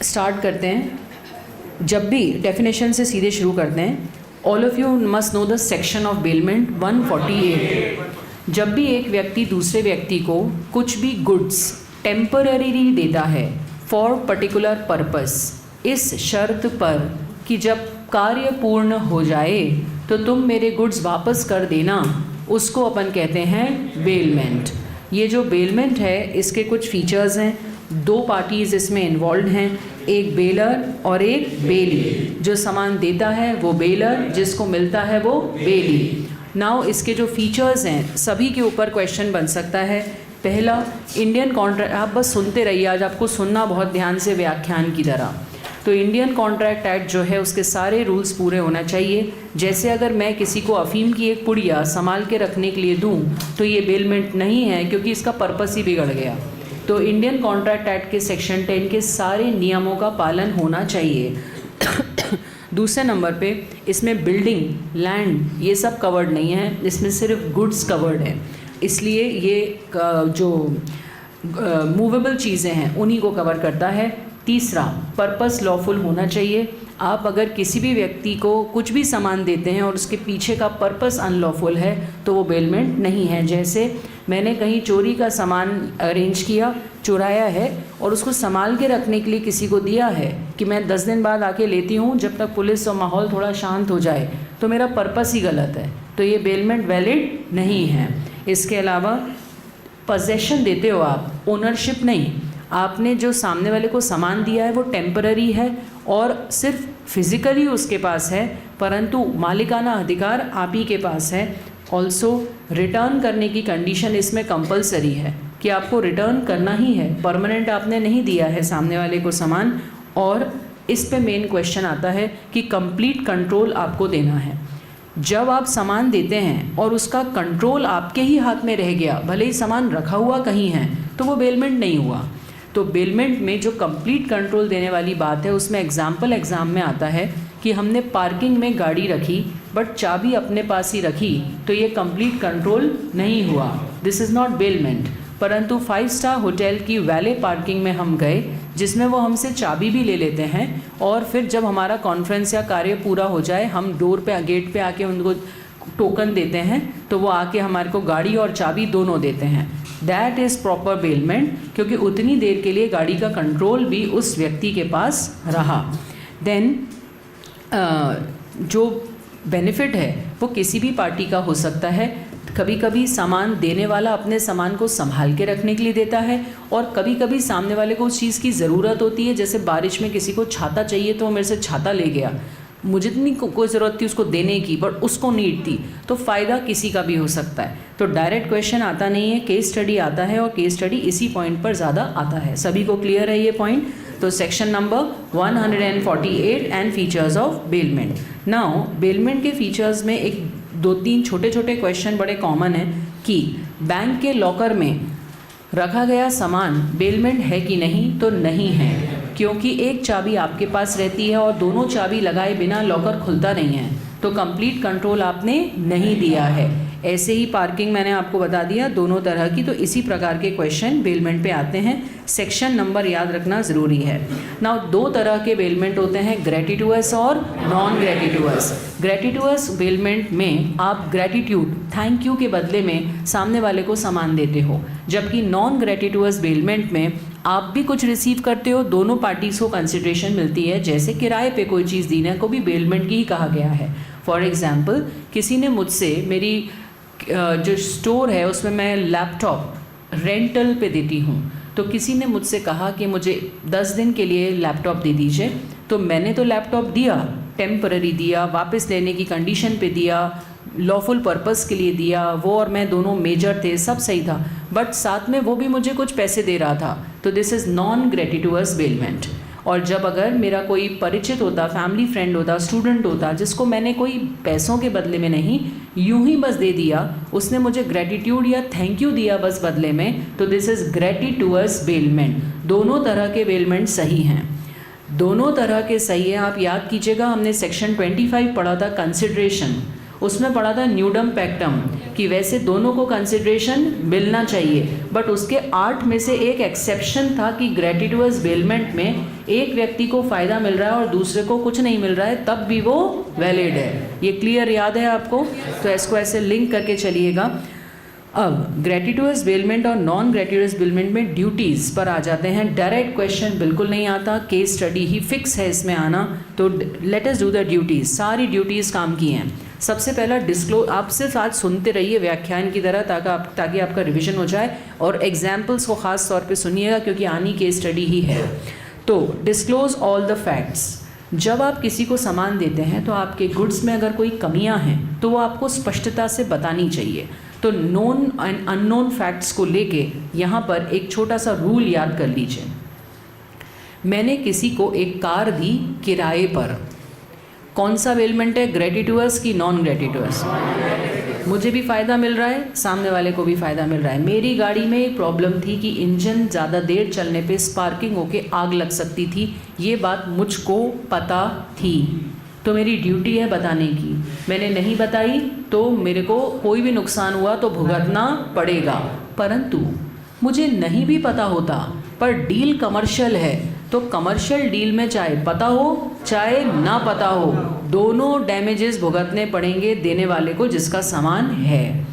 Start करते हैं। जब भी डेफिनेशन से सीधे शुरू करते हैं, all of you must know the section of bailment 148। जब भी एक व्यक्ति दूसरे व्यक्ति को कुछ भी गुड्स टेम्पररीली देता है फॉर पर्टिकुलर पर्पस, इस शर्त पर कि जब कार्य पूर्ण हो जाए तो तुम मेरे गुड्स वापस कर देना, उसको अपन कहते हैं बेलमेंट। ये जो बेलमेंट है इसके कुछ फीचर्स हैं। दो पार्टीज़ इसमें इन्वॉल्व हैं, एक बेलर और एक बेली। जो सामान देता है वो बेलर, जिसको मिलता है वो बेली। नाउ इसके जो फीचर्स हैं सभी के ऊपर क्वेश्चन बन सकता है। पहला, इंडियन कॉन्ट्रैक्ट, आप बस सुनते रहिए, आज आपको सुनना बहुत ध्यान से व्याख्यान की तरह। तो इंडियन कॉन्ट्रैक्ट एक्ट जो है उसके सारे रूल्स पूरे होना चाहिए। जैसे अगर मैं किसी को अफीम की एक पुड़िया संभाल के रखने के लिए दूं तो ये बेलमेंट नहीं है, क्योंकि इसका पर्पस ही बिगड़ गया। तो इंडियन कॉन्ट्रैक्ट एक्ट के सेक्शन 10 के सारे नियमों का पालन होना चाहिए। दूसरे नंबर पे इसमें बिल्डिंग, लैंड, ये सब कवर्ड नहीं है, इसमें सिर्फ गुड्स कवर्ड है। इसलिए ये जो मूवेबल चीज़ें हैं उन्हीं को कवर करता है। तीसरा, पर्पस लॉफुल होना चाहिए। आप अगर किसी भी व्यक्ति को कुछ भी सामान देते हैं और उसके पीछे का पर्पस अनलॉफुल है तो वो बेलमेंट नहीं है। जैसे मैंने कहीं चोरी का सामान अरेंज किया, चुराया है और उसको संभाल के रखने के लिए किसी को दिया है कि मैं 10 दिन बाद आके लेती हूँ जब तक पुलिस और माहौल थोड़ा शांत हो जाए, तो मेरा पर्पस ही गलत है, तो ये बेलमेंट वैलिड नहीं है। इसके अलावा पोजेशन देते हो आप, ओनरशिप नहीं। आपने जो सामने वाले को सामान दिया है वो टेम्पररी है और सिर्फ फिज़िकली उसके पास है, परंतु मालिकाना अधिकार आप ही के पास है। ऑल्सो रिटर्न करने की कंडीशन इसमें कंपलसरी है कि आपको रिटर्न करना ही है, परमानेंट आपने नहीं दिया है सामने वाले को सामान। और इस पे मेन क्वेश्चन आता है कि कंप्लीट कंट्रोल आपको देना है। जब आप सामान देते हैं और उसका कंट्रोल आपके ही हाथ में रह गया, भले ही सामान रखा हुआ कहीं है, तो वो बेलमेंट नहीं हुआ। तो बेलमेंट में जो कंप्लीट कंट्रोल देने वाली बात है उसमें एग्ज़ाम में आता है कि हमने पार्किंग में गाड़ी रखी बट चाबी अपने पास ही रखी, तो ये कंप्लीट कंट्रोल नहीं हुआ, दिस इज़ नॉट बेलमेंट। परंतु 5 स्टार होटल की वैले पार्किंग में हम गए जिसमें वो हमसे चाबी भी ले लेते हैं और फिर जब हमारा कॉन्फ्रेंस या कार्य पूरा हो जाए हम डोर पे, गेट पे आके उनको टोकन देते हैं, तो वो आके हमारे को गाड़ी और चाबी दोनों देते हैं। दैट इज़ प्रॉपर बेलमेंट, क्योंकि उतनी देर के लिए गाड़ी का कंट्रोल भी उस व्यक्ति के पास रहा। देन जो बेनिफिट है वो किसी भी पार्टी का हो सकता है। कभी कभी सामान देने वाला अपने सामान को संभाल के रखने के लिए देता है और कभी कभी सामने वाले को उस चीज़ की ज़रूरत होती है। जैसे बारिश में किसी को छाता चाहिए तो वो मेरे से छाता ले गया, मुझे इतनी कोई ज़रूरत थी उसको देने की बट उसको नीड थी, तो फ़ायदा किसी का भी हो सकता है। तो डायरेक्ट क्वेश्चन आता नहीं है, केस स्टडी आता है और केस स्टडी इसी पॉइंट पर ज़्यादा आता है। सभी को क्लियर है ये पॉइंट? तो section number 148 and features of bailment. Now bailment के फीचर्स में एक 2-3 छोटे छोटे क्वेश्चन बड़े कॉमन हैं कि बैंक के लॉकर में रखा गया सामान बेलमेंट है कि नहीं, तो नहीं है, क्योंकि एक चाबी आपके पास रहती है और दोनों चाबी लगाए बिना लॉकर खुलता नहीं है, तो कंप्लीट कंट्रोल आपने नहीं दिया है। ऐसे ही पार्किंग मैंने आपको बता दिया दोनों तरह की, तो इसी प्रकार के क्वेश्चन बेलमेंट पे आते हैं। सेक्शन नंबर याद रखना ज़रूरी है। नाउ 2 तरह के बेलमेंट होते हैं, ग्रेटिट्यूअस और नॉन ग्रेटिट्यूअस। ग्रेटिट्यूअस बेलमेंट में आप ग्रेटिट्यूड, थैंक यू के बदले में सामने वाले को सामान देते हो, जबकि नॉन ग्रेटिट्यूअस बेलमेंट में आप भी कुछ रिसीव करते हो, दोनों पार्टीज़ को कंसिडरेशन मिलती है। जैसे किराए पे कोई चीज़ देने को भी बेलमेंट की ही कहा गया है। फॉर एग्ज़ाम्पल, किसी ने मुझसे, मेरी जो स्टोर है उसमें मैं लैपटॉप रेंटल पे देती हूँ, तो किसी ने मुझसे कहा कि मुझे 10 दिन के लिए लैपटॉप दे दीजिए, तो मैंने तो लैपटॉप दिया, टेम्पररी दिया, वापस लेने की कंडीशन पे दिया, लॉफुल पर्पस के लिए दिया, वो और मैं दोनों मेजर थे, सब सही था, बट साथ में वो भी मुझे कुछ पैसे दे रहा था, तो दिस इज़ नॉन ग्रेटिट्यूअस बेलमेंट। और जब अगर मेरा कोई परिचित होता, फैमिली फ्रेंड होता, स्टूडेंट होता, जिसको मैंने कोई पैसों के बदले में नहीं, यूं ही बस दे दिया, उसने मुझे ग्रेटिट्यूड या थैंक यू दिया बस बदले में, तो दिस इज़ ग्रेटिट्यूअस बेलमेंट। दोनों तरह के बेलमेंट सही हैं, दोनों तरह के सही है। आप याद कीजिएगा, हमने सेक्शन 25 पढ़ा था कंसिडरेशन, उसमें पढ़ा था न्यूडम पैक्टम कि वैसे दोनों को कंसिडरेशन मिलना चाहिए, बट उसके 8 में से एक एक्सेप्शन था कि ग्रेटिटुअस बेलमेंट में एक व्यक्ति को फ़ायदा मिल रहा है और दूसरे को कुछ नहीं मिल रहा है, तब भी वो वैलिड है। ये क्लियर याद है आपको? तो इसको ऐसे लिंक करके चलिएगा। अब ग्रेटिटुअस बेलमेंट और नॉन ग्रेटिटुअस बेलमेंट में ड्यूटीज़ पर आ जाते हैं। डायरेक्ट क्वेश्चन बिल्कुल नहीं आता, केस स्टडी ही फिक्स है इसमें आना। तो let us do the duties. सारी ड्यूटीज़ काम की हैं। सबसे पहला डिस्क्लोज, आप सिर्फ आज सुनते रहिए व्याख्यान की तरह ताकि आपका रिविजन हो जाए, और एग्जाम्पल्स को ख़ास तौर पे सुनिएगा क्योंकि आनी केस स्टडी ही है। तो डिस्क्लोज ऑल द फैक्ट्स। जब आप किसी को सामान देते हैं तो आपके गुड्स में अगर कोई कमियां हैं तो वो आपको स्पष्टता से बतानी चाहिए। तो नोन एंड अननोन फैक्ट्स को लेके यहाँ पर एक छोटा सा रूल याद कर लीजिए। मैंने किसी को एक कार दी किराए पर, कौन सा बेलमेंट है, ग्रेटिटुअस की नॉन ग्रेटिटुअस? मुझे भी फ़ायदा मिल रहा है, सामने वाले को भी फ़ायदा मिल रहा है। मेरी गाड़ी में एक प्रॉब्लम थी कि इंजन ज़्यादा देर चलने पे स्पार्किंग होके आग लग सकती थी, ये बात मुझको पता थी, तो मेरी ड्यूटी है बताने की। मैंने नहीं बताई तो मेरे को कोई भी नुकसान हुआ तो भुगतना पड़ेगा। परंतु मुझे नहीं भी पता होता पर डील कमर्शियल है, तो कमर्शियल डील में चाहे पता हो चाहे ना पता हो, दोनों डैमेजेस भुगतने पड़ेंगे देने वाले को जिसका सामान है।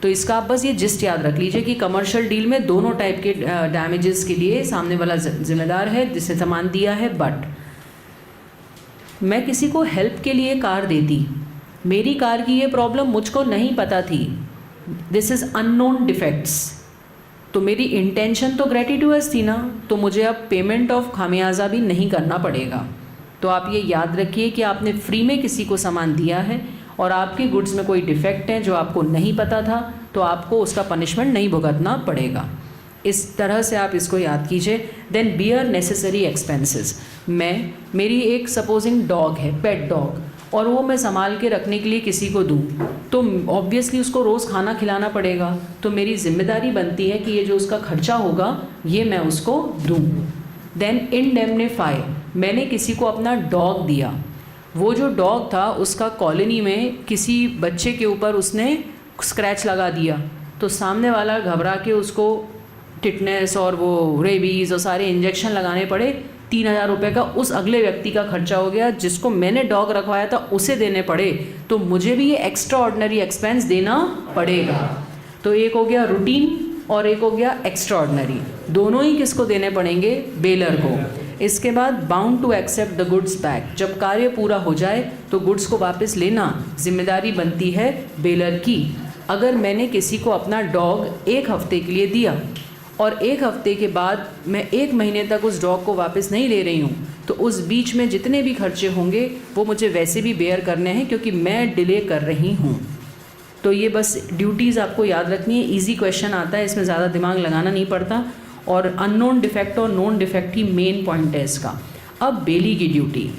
तो इसका आप बस ये जिस्ट याद रख लीजिए कि कमर्शियल डील में दोनों टाइप के डैमेजेस के लिए सामने वाला जिम्मेदार है जिसने सामान दिया है। बट मैं किसी को हेल्प के लिए कार देती, मेरी कार की ये प्रॉब्लम मुझको नहीं पता थी, दिस इज़ अननोन डिफेक्ट्स, तो मेरी इंटेंशन तो ग्रेटिटुअस थी ना, तो मुझे अब पेमेंट ऑफ खामियाजा भी नहीं करना पड़ेगा। तो आप ये याद रखिए कि आपने फ्री में किसी को सामान दिया है और आपके गुड्स में कोई डिफेक्ट है जो आपको नहीं पता था, तो आपको उसका पनिशमेंट नहीं भुगतना पड़ेगा। इस तरह से आप इसको याद कीजिए। Then bear necessary expenses. मेरी एक सपोजिंग डॉग है, पेट डॉग, और वो मैं संभाल के रखने के लिए किसी को दूँ, तो ऑब्वियसली उसको रोज़ खाना खिलाना पड़ेगा, तो मेरी जिम्मेदारी बनती है कि ये जो उसका खर्चा होगा ये मैं उसको दूँ। Then indemnify. मैंने किसी को अपना डॉग दिया, वो जो डॉग था उसका कॉलोनी में किसी बच्चे के ऊपर उसने स्क्रैच लगा दिया, तो सामने वाला घबरा के उसको टिटनेस और वो रेबीज़ और सारे इंजेक्शन लगाने पड़े, 3000 रुपये का उस अगले व्यक्ति का खर्चा हो गया, जिसको मैंने डॉग रखवाया था उसे देने पड़े, तो मुझे भी ये एक्स्ट्रा ऑर्डिनरी एक्सपेंस देना पड़ेगा। तो एक हो गया रूटीन और एक हो गया एक्स्ट्रा ऑर्डिनरी, दोनों ही किसको देने पड़ेंगे? बेलर को। इसके बाद bound to accept the goods back. जब कार्य पूरा हो जाए तो गुड्स को वापस लेना जिम्मेदारी बनती है बेलर की। अगर मैंने किसी को अपना डॉग 1 हफ्ते के लिए दिया और 1 हफ्ते के बाद मैं 1 महीने तक उस डॉग को वापस नहीं ले रही हूँ, तो उस बीच में जितने भी खर्चे होंगे वो मुझे वैसे भी बेयर करने हैं क्योंकि मैं डिले कर रही हूँ। तो ये बस ड्यूटीज़ आपको याद रखनी है। इजी क्वेश्चन आता है, इसमें ज़्यादा दिमाग लगाना नहीं पड़ता, और अननोन डिफेक्ट और नोन डिफेक्ट ही मेन पॉइंट है इसका। अब बेली की ड्यूटी,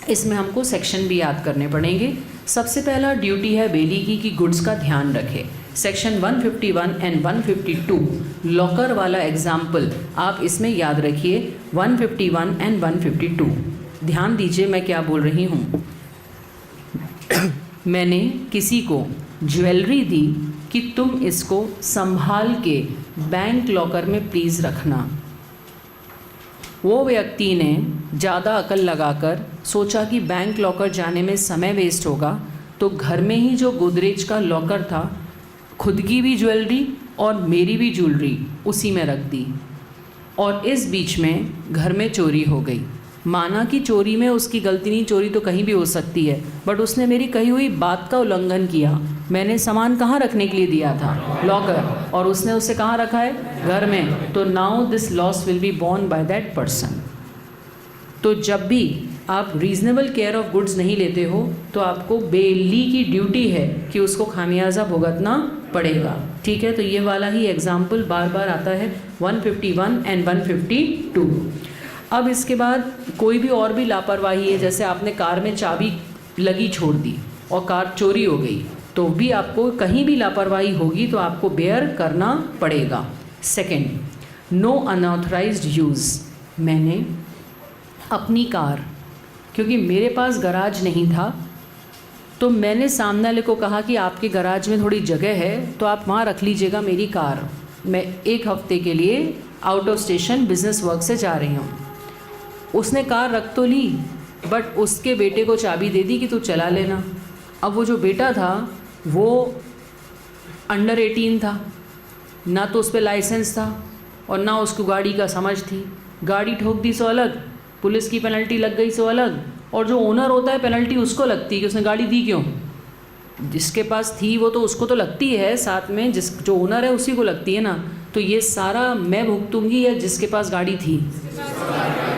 इसमें हमको सेक्शन भी याद करने पड़ेंगे। सबसे पहला ड्यूटी है बेली की कि गुड्स का ध्यान रखे। सेक्शन 151 एंड 152 लॉकर वाला एग्जाम्पल आप इसमें याद रखिए, 151 एंड 152। ध्यान दीजिए मैं क्या बोल रही हूँ। मैंने किसी को ज्वेलरी दी कि तुम इसको संभाल के बैंक लॉकर में प्लीज़ रखना। वो व्यक्ति ने ज़्यादा अकल लगाकर सोचा कि बैंक लॉकर जाने में समय वेस्ट होगा, तो घर में ही जो गोदरेज का लॉकर था, खुद की भी ज्वेलरी और मेरी भी ज्वेलरी उसी में रख दी, और इस बीच में घर में चोरी हो गई। माना कि चोरी में उसकी गलती नहीं, चोरी तो कहीं भी हो सकती है, बट उसने मेरी कही हुई बात का उल्लंघन किया। मैंने सामान कहाँ रखने के लिए दिया था? लॉकर, और उसने उसे कहाँ रखा है? घर में। तो now this loss will be borne by that person. तो जब भी आप रीजनेबल केयर ऑफ गुड्स नहीं लेते हो तो आपको बेली की ड्यूटी है कि उसको खामियाजा भुगतना पड़ेगा। ठीक है, तो ये वाला ही एग्जाम्पल बार बार आता है, 151 एंड 152। अब इसके बाद कोई भी और भी लापरवाही है, जैसे आपने कार में चाबी लगी छोड़ दी और कार चोरी हो गई, तो भी आपको कहीं भी लापरवाही होगी तो आपको बेयर करना पड़ेगा। Second, no unauthorised use. मैंने अपनी कार, क्योंकि मेरे पास गराज नहीं था, तो मैंने सामने वाले को कहा कि आपके गराज में थोड़ी जगह है तो आप वहाँ रख लीजिएगा मेरी कार, मैं 1 हफ्ते के लिए out of station business work से जा रही हूँ। उसने कार रख तो ली, बट उसके बेटे को चाबी दे दी कि तू चला लेना। अब वो जो बेटा था वो अंडर 18 था, ना तो उस पर लाइसेंस था और ना उसको गाड़ी का समझ थी। गाड़ी ठोक दी सो अलग, पुलिस की पेनल्टी लग गई सो अलग, और जो ओनर होता है पेनल्टी उसको लगती है कि उसने गाड़ी दी क्यों। जिसके पास थी वो तो उसको तो लगती है, साथ में जो ओनर है उसी को लगती है ना। तो ये सारा मैं भुगतूंगी या जिसके पास गाड़ी थी।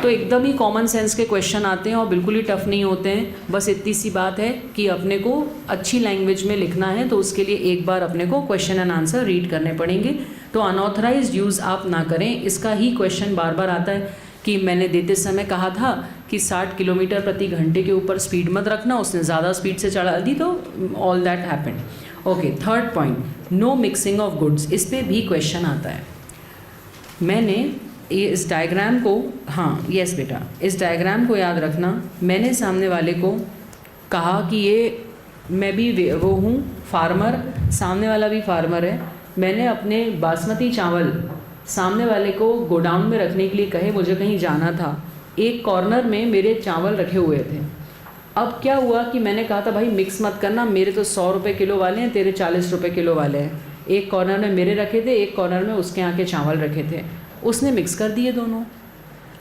तो एकदम ही कॉमन सेंस के क्वेश्चन आते हैं और बिल्कुल ही टफ नहीं होते हैं। बस इतनी सी बात है कि अपने को अच्छी लैंग्वेज में लिखना है, तो उसके लिए एक बार अपने को क्वेश्चन एंड आंसर रीड करने पड़ेंगे। तो अनऑथराइज्ड यूज़ आप ना करें। इसका ही क्वेश्चन बार बार आता है कि मैंने देते समय कहा था कि 60 किलोमीटर प्रति घंटे के ऊपर स्पीड मत रखना, उसने ज़्यादा स्पीड से चढ़ा दी तो all that happened. Okay, third point, no mixing of goods. इस पर भी क्वेश्चन आता है। मैंने ये इस डायग्राम को, हाँ यस बेटा, इस डायग्राम को याद रखना। मैंने सामने वाले को कहा कि ये मैं भी वो हूँ फार्मर, सामने वाला भी फार्मर है। मैंने अपने बासमती चावल सामने वाले को गोडाउन में रखने के लिए कहे, मुझे कहीं जाना था। एक कॉर्नर में मेरे चावल रखे हुए थे। अब क्या हुआ कि मैंने कहा था भाई मिक्स मत करना, मेरे तो 100 रुपये किलो वाले हैं, तेरे 40 रुपये किलो वाले हैं। एक कॉर्नर में मेरे रखे थे, एक कॉर्नर में उसके यहाँ के चावल रखे थे। उसने मिक्स कर दिए दोनों।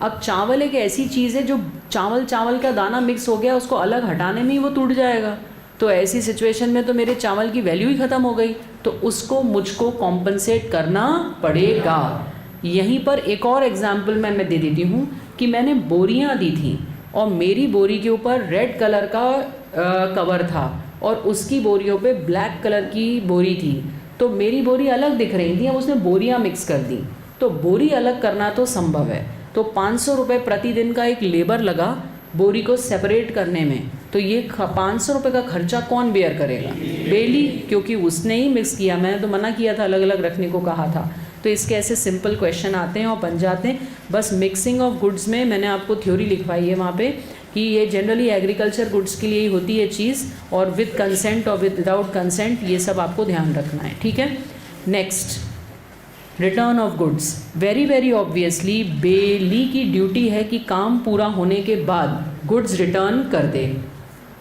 अब चावल एक ऐसी चीज़ है जो चावल का दाना मिक्स हो गया, उसको अलग हटाने में ही वो टूट जाएगा। तो ऐसी सिचुएशन में तो मेरे चावल की वैल्यू ही ख़त्म हो गई। तो उसको मुझको कॉम्पनसेट करना पड़ेगा। यहीं पर एक और एग्जाम्पल मैं दे देती हूँ कि मैंने बोरियाँ दी थी और मेरी बोरी के ऊपर रेड कलर का कवर था और उसकी बोरियों पे ब्लैक कलर की बोरी थी। तो मेरी बोरी अलग दिख रही थी, अब उसने बोरियाँ मिक्स कर दी। तो बोरी अलग करना तो संभव है। तो 500 रुपये प्रतिदिन का एक लेबर लगा बोरी को सेपरेट करने में। तो ये 500 रुपये का खर्चा कौन बेयर करेगा? बेली, क्योंकि उसने ही मिक्स किया। मैंने तो मना किया था, अलग अलग रखने को कहा था। तो इसके ऐसे सिंपल क्वेश्चन आते हैं और बन जाते हैं। बस मिक्सिंग ऑफ गुड्स में मैंने आपको थ्योरी लिखवाई है वहाँ पे कि ये जनरली एग्रीकल्चर गुड्स के लिए ही होती है चीज़, और विद कंसेंट और विदाउट कंसेंट, ये सब आपको ध्यान रखना है, ठीक है। Next, return of goods. Very very obviously bailee की ड्यूटी है कि काम पूरा होने के बाद गुड्स रिटर्न कर दे।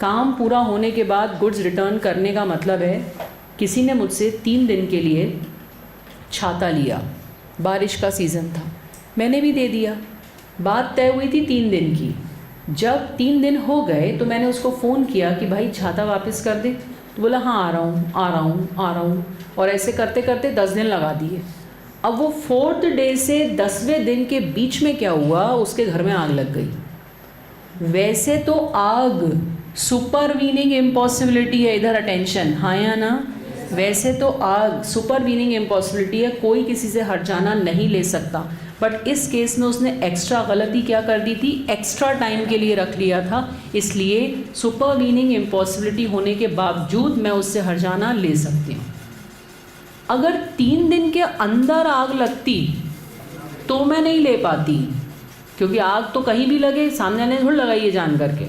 काम पूरा होने के बाद गुड्स रिटर्न करने का मतलब है, किसी ने मुझसे 3 दिन के लिए छाता लिया, बारिश का सीज़न था, मैंने भी दे दिया। बात तय हुई थी 3 दिन की। जब 3 दिन हो गए तो मैंने उसको फ़ोन किया कि भाई छाता वापस कर दे। तो बोला हाँ आ रहा हूँ, और ऐसे करते करते 10 दिन लगा दिए। अब वो 4th डे से 10वें दिन के बीच में क्या हुआ, उसके घर में आग लग गई। वैसे तो आग सुपरवीनिंग इम्पॉसिबिलिटी है, इधर अटेंशन, हाँ या ना। वैसे तो आग सुपरवीनिंग इम्पॉसिबिलिटी है, कोई किसी से हट जाना नहीं ले सकता। बट इस केस में उसने एक्स्ट्रा गलती क्या कर दी थी, एक्स्ट्रा टाइम के लिए रख लिया था। इसलिए सुपरवीनिंग इम्पॉसिबिलिटी होने के बावजूद मैं उससे हट जाना ले सकती हूँ। अगर 3 दिन के अंदर आग लगती तो मैं नहीं ले पाती, क्योंकि आग तो कहीं भी लगे, सामने वाले ने थोड़ी लगाई है जान करके,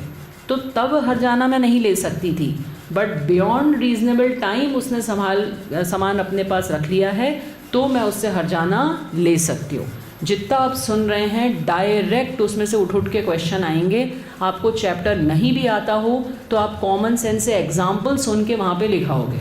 तो तब हर जाना मैं नहीं ले सकती थी। बट बियॉन्ड रीजनेबल टाइम उसने सामान अपने पास रख लिया है, तो मैं उससे हर जाना ले सकती हूँ। जितना आप सुन रहे हैं डायरेक्ट उसमें से उठ के क्वेश्चन आएंगे। आपको चैप्टर नहीं भी आता हो तो आप कॉमन सेंस से एग्जाम्पल सुन के वहाँ पे लिखाओगे।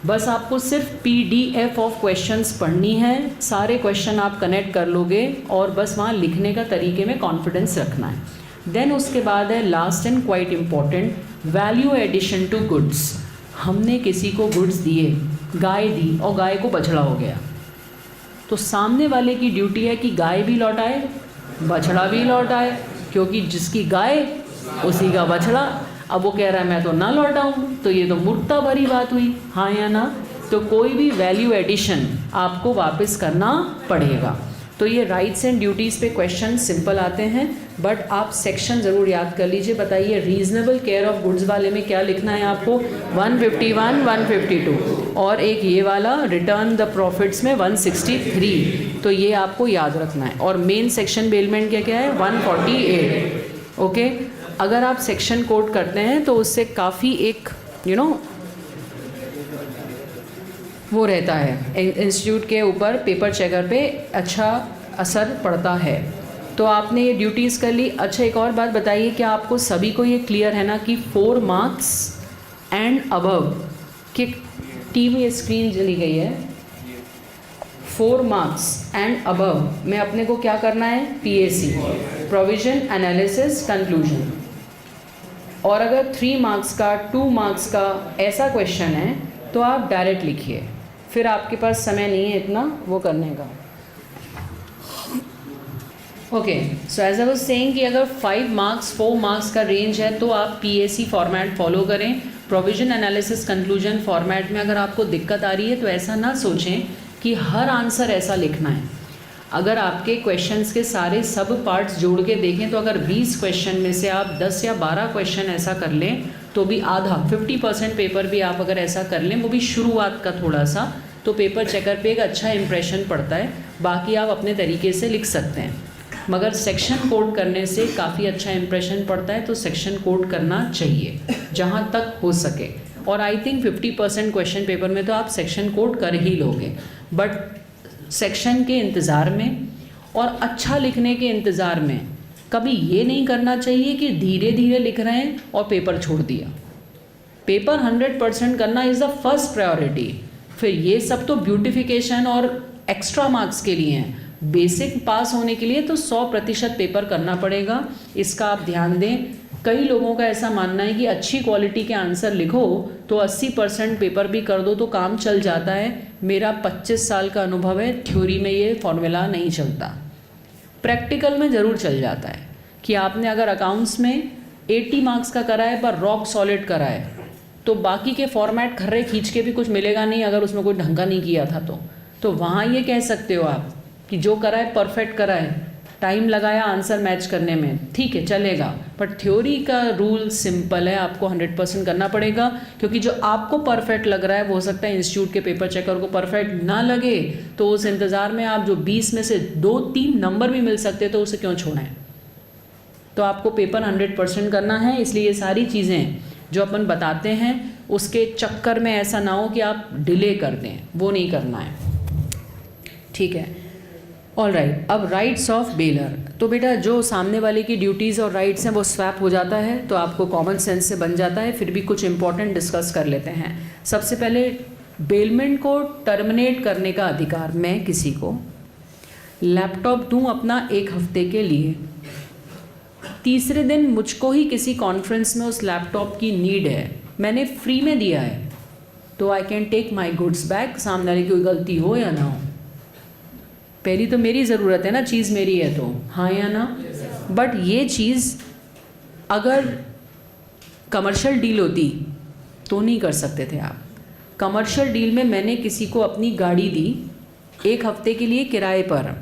बस आपको सिर्फ PDF ऑफ क्वेश्चंस पढ़नी है, सारे क्वेश्चन आप कनेक्ट कर लोगे और बस वहाँ लिखने का तरीके में कॉन्फिडेंस रखना है। देन उसके बाद है last and quite important, value addition to goods. हमने किसी को गुड्स दिए, गाय दी और गाय को बछड़ा हो गया, तो सामने वाले की ड्यूटी है कि गाय भी लौटाए, बछड़ा भी लौटाए, क्योंकि जिसकी गाय उसी का बछड़ा। अब वो कह रहा है मैं तो ना लौटाऊँ, तो ये तो मूर्खता भरी बात हुई, हाँ या ना। तो कोई भी वैल्यू एडिशन आपको वापस करना पड़ेगा। तो ये राइट्स एंड ड्यूटीज़ पे क्वेश्चन सिंपल आते हैं, बट आप सेक्शन ज़रूर याद कर लीजिए। बताइए रीजनेबल केयर ऑफ गुड्स वाले में क्या लिखना है आपको, 151, 152, और एक ये वाला रिटर्न द प्रॉफिट्स में 163। तो ये आपको याद रखना है। और मेन सेक्शन बेलमेंट क्या क्या है, 148। ओके, अगर आप सेक्शन कोड करते हैं तो उससे काफ़ी एक वो रहता है, इंस्टीट्यूट के ऊपर पेपर चेकर पे अच्छा असर पड़ता है। तो आपने ये ड्यूटीज़ कर ली। अच्छा, एक और बात बताइए, क्या आपको सभी को ये क्लियर है ना कि 4 मार्क्स एंड अबव कि टीम ये स्क्रीन चली गई है, 4 मार्क्स एंड अबव में अपने को क्या करना है, PAC, प्रोविजन एनालिसिस कंक्लूजन। और अगर 3 मार्क्स का 2 मार्क्स का ऐसा क्वेश्चन है तो आप डायरेक्ट लिखिए, फिर आपके पास समय नहीं है इतना वो करने का। Okay, so as I was saying कि अगर 5 मार्क्स 4 मार्क्स का रेंज है तो आप PAC फॉर्मेट फॉलो करें। प्रोविजन एनालिसिस कंक्लूजन फॉर्मेट में अगर आपको दिक्कत आ रही है तो ऐसा ना सोचें कि हर आंसर ऐसा लिखना है। अगर आपके क्वेश्चंस के सारे सब पार्ट्स जोड़ के देखें तो अगर 20 क्वेश्चन में से आप 10 या 12 क्वेश्चन ऐसा कर लें तो भी आधा 50% पेपर भी आप अगर ऐसा कर लें, वो भी शुरुआत का थोड़ा सा, तो पेपर चेकर पे एक अच्छा इंप्रेशन पड़ता है। बाकी आप अपने तरीके से लिख सकते हैं, मगर सेक्शन कोड करने से काफ़ी अच्छा इंप्रेशन पड़ता है, तो सेक्शन कोड करना चाहिए जहाँ तक हो सके। और आई थिंक 50% क्वेश्चन पेपर में तो आप सेक्शन कोड कर ही लोगे, बट सेक्शन के इंतज़ार में और अच्छा लिखने के इंतज़ार में कभी ये नहीं करना चाहिए कि धीरे धीरे लिख रहे हैं और पेपर छोड़ दिया। पेपर 100% करना इज़ द फर्स्ट प्रायोरिटी। फिर ये सब तो ब्यूटिफिकेशन और एक्स्ट्रा मार्क्स के लिए हैं। बेसिक पास होने के लिए तो 100% पेपर करना पड़ेगा, इसका आप ध्यान दें। कई लोगों का ऐसा मानना है कि अच्छी क्वालिटी के आंसर लिखो तो 80% पेपर भी कर दो तो काम चल जाता है। मेरा 25 साल का अनुभव है, थ्योरी में ये फॉर्मूला नहीं चलता, प्रैक्टिकल में ज़रूर चल जाता है। कि आपने अगर अकाउंट्स में 80 मार्क्स का करा है पर रॉक सॉलिड करा है तो बाकी के फॉर्मेट खर्रे खींच के भी कुछ मिलेगा नहीं, अगर उसमें कोई ढंग का नहीं किया था तो वहाँ ये कह सकते हो आप कि जो करा है परफेक्ट करा है, टाइम लगाया आंसर मैच करने में, ठीक है चलेगा। पर थ्योरी का रूल सिंपल है, आपको 100% करना पड़ेगा, क्योंकि जो आपको परफेक्ट लग रहा है वो हो सकता है इंस्टीट्यूट के पेपर चेकर को परफेक्ट ना लगे, तो उस इंतज़ार में आप जो 20 में से 2-3 नंबर भी मिल सकते तो उसे क्यों छोड़ें। तो आपको पेपर 100% करना है, इसलिए ये सारी चीज़ें जो अपन बताते हैं उसके चक्कर में ऐसा ना हो कि आप डिले कर दें, वो नहीं करना है, ठीक है। ऑल राइट, अब राइट्स ऑफ बेलर। तो बेटा जो सामने वाले की ड्यूटीज़ और राइट्स हैं वो स्वैप हो जाता है, तो आपको कॉमन सेंस से बन जाता है। फिर भी कुछ इंपॉर्टेंट डिस्कस कर लेते हैं। सबसे पहले बेलमेंट को टर्मिनेट करने का अधिकार, मैं किसी को लैपटॉप दूं अपना 1 हफ्ते के लिए, तीसरे दिन मुझको ही किसी कॉन्फ्रेंस में उस लैपटॉप की नीड है, मैंने फ्री में दिया है, तो I can take my goods back, सामने वाले की कोई गलती हो या ना हो। पहली तो मेरी ज़रूरत है ना, चीज़ मेरी है तो, हाँ या ना। बट ये चीज़ अगर कमर्शियल डील होती तो नहीं कर सकते थे आप। कमर्शियल डील में मैंने किसी को अपनी गाड़ी दी 1 हफ्ते के लिए किराए पर,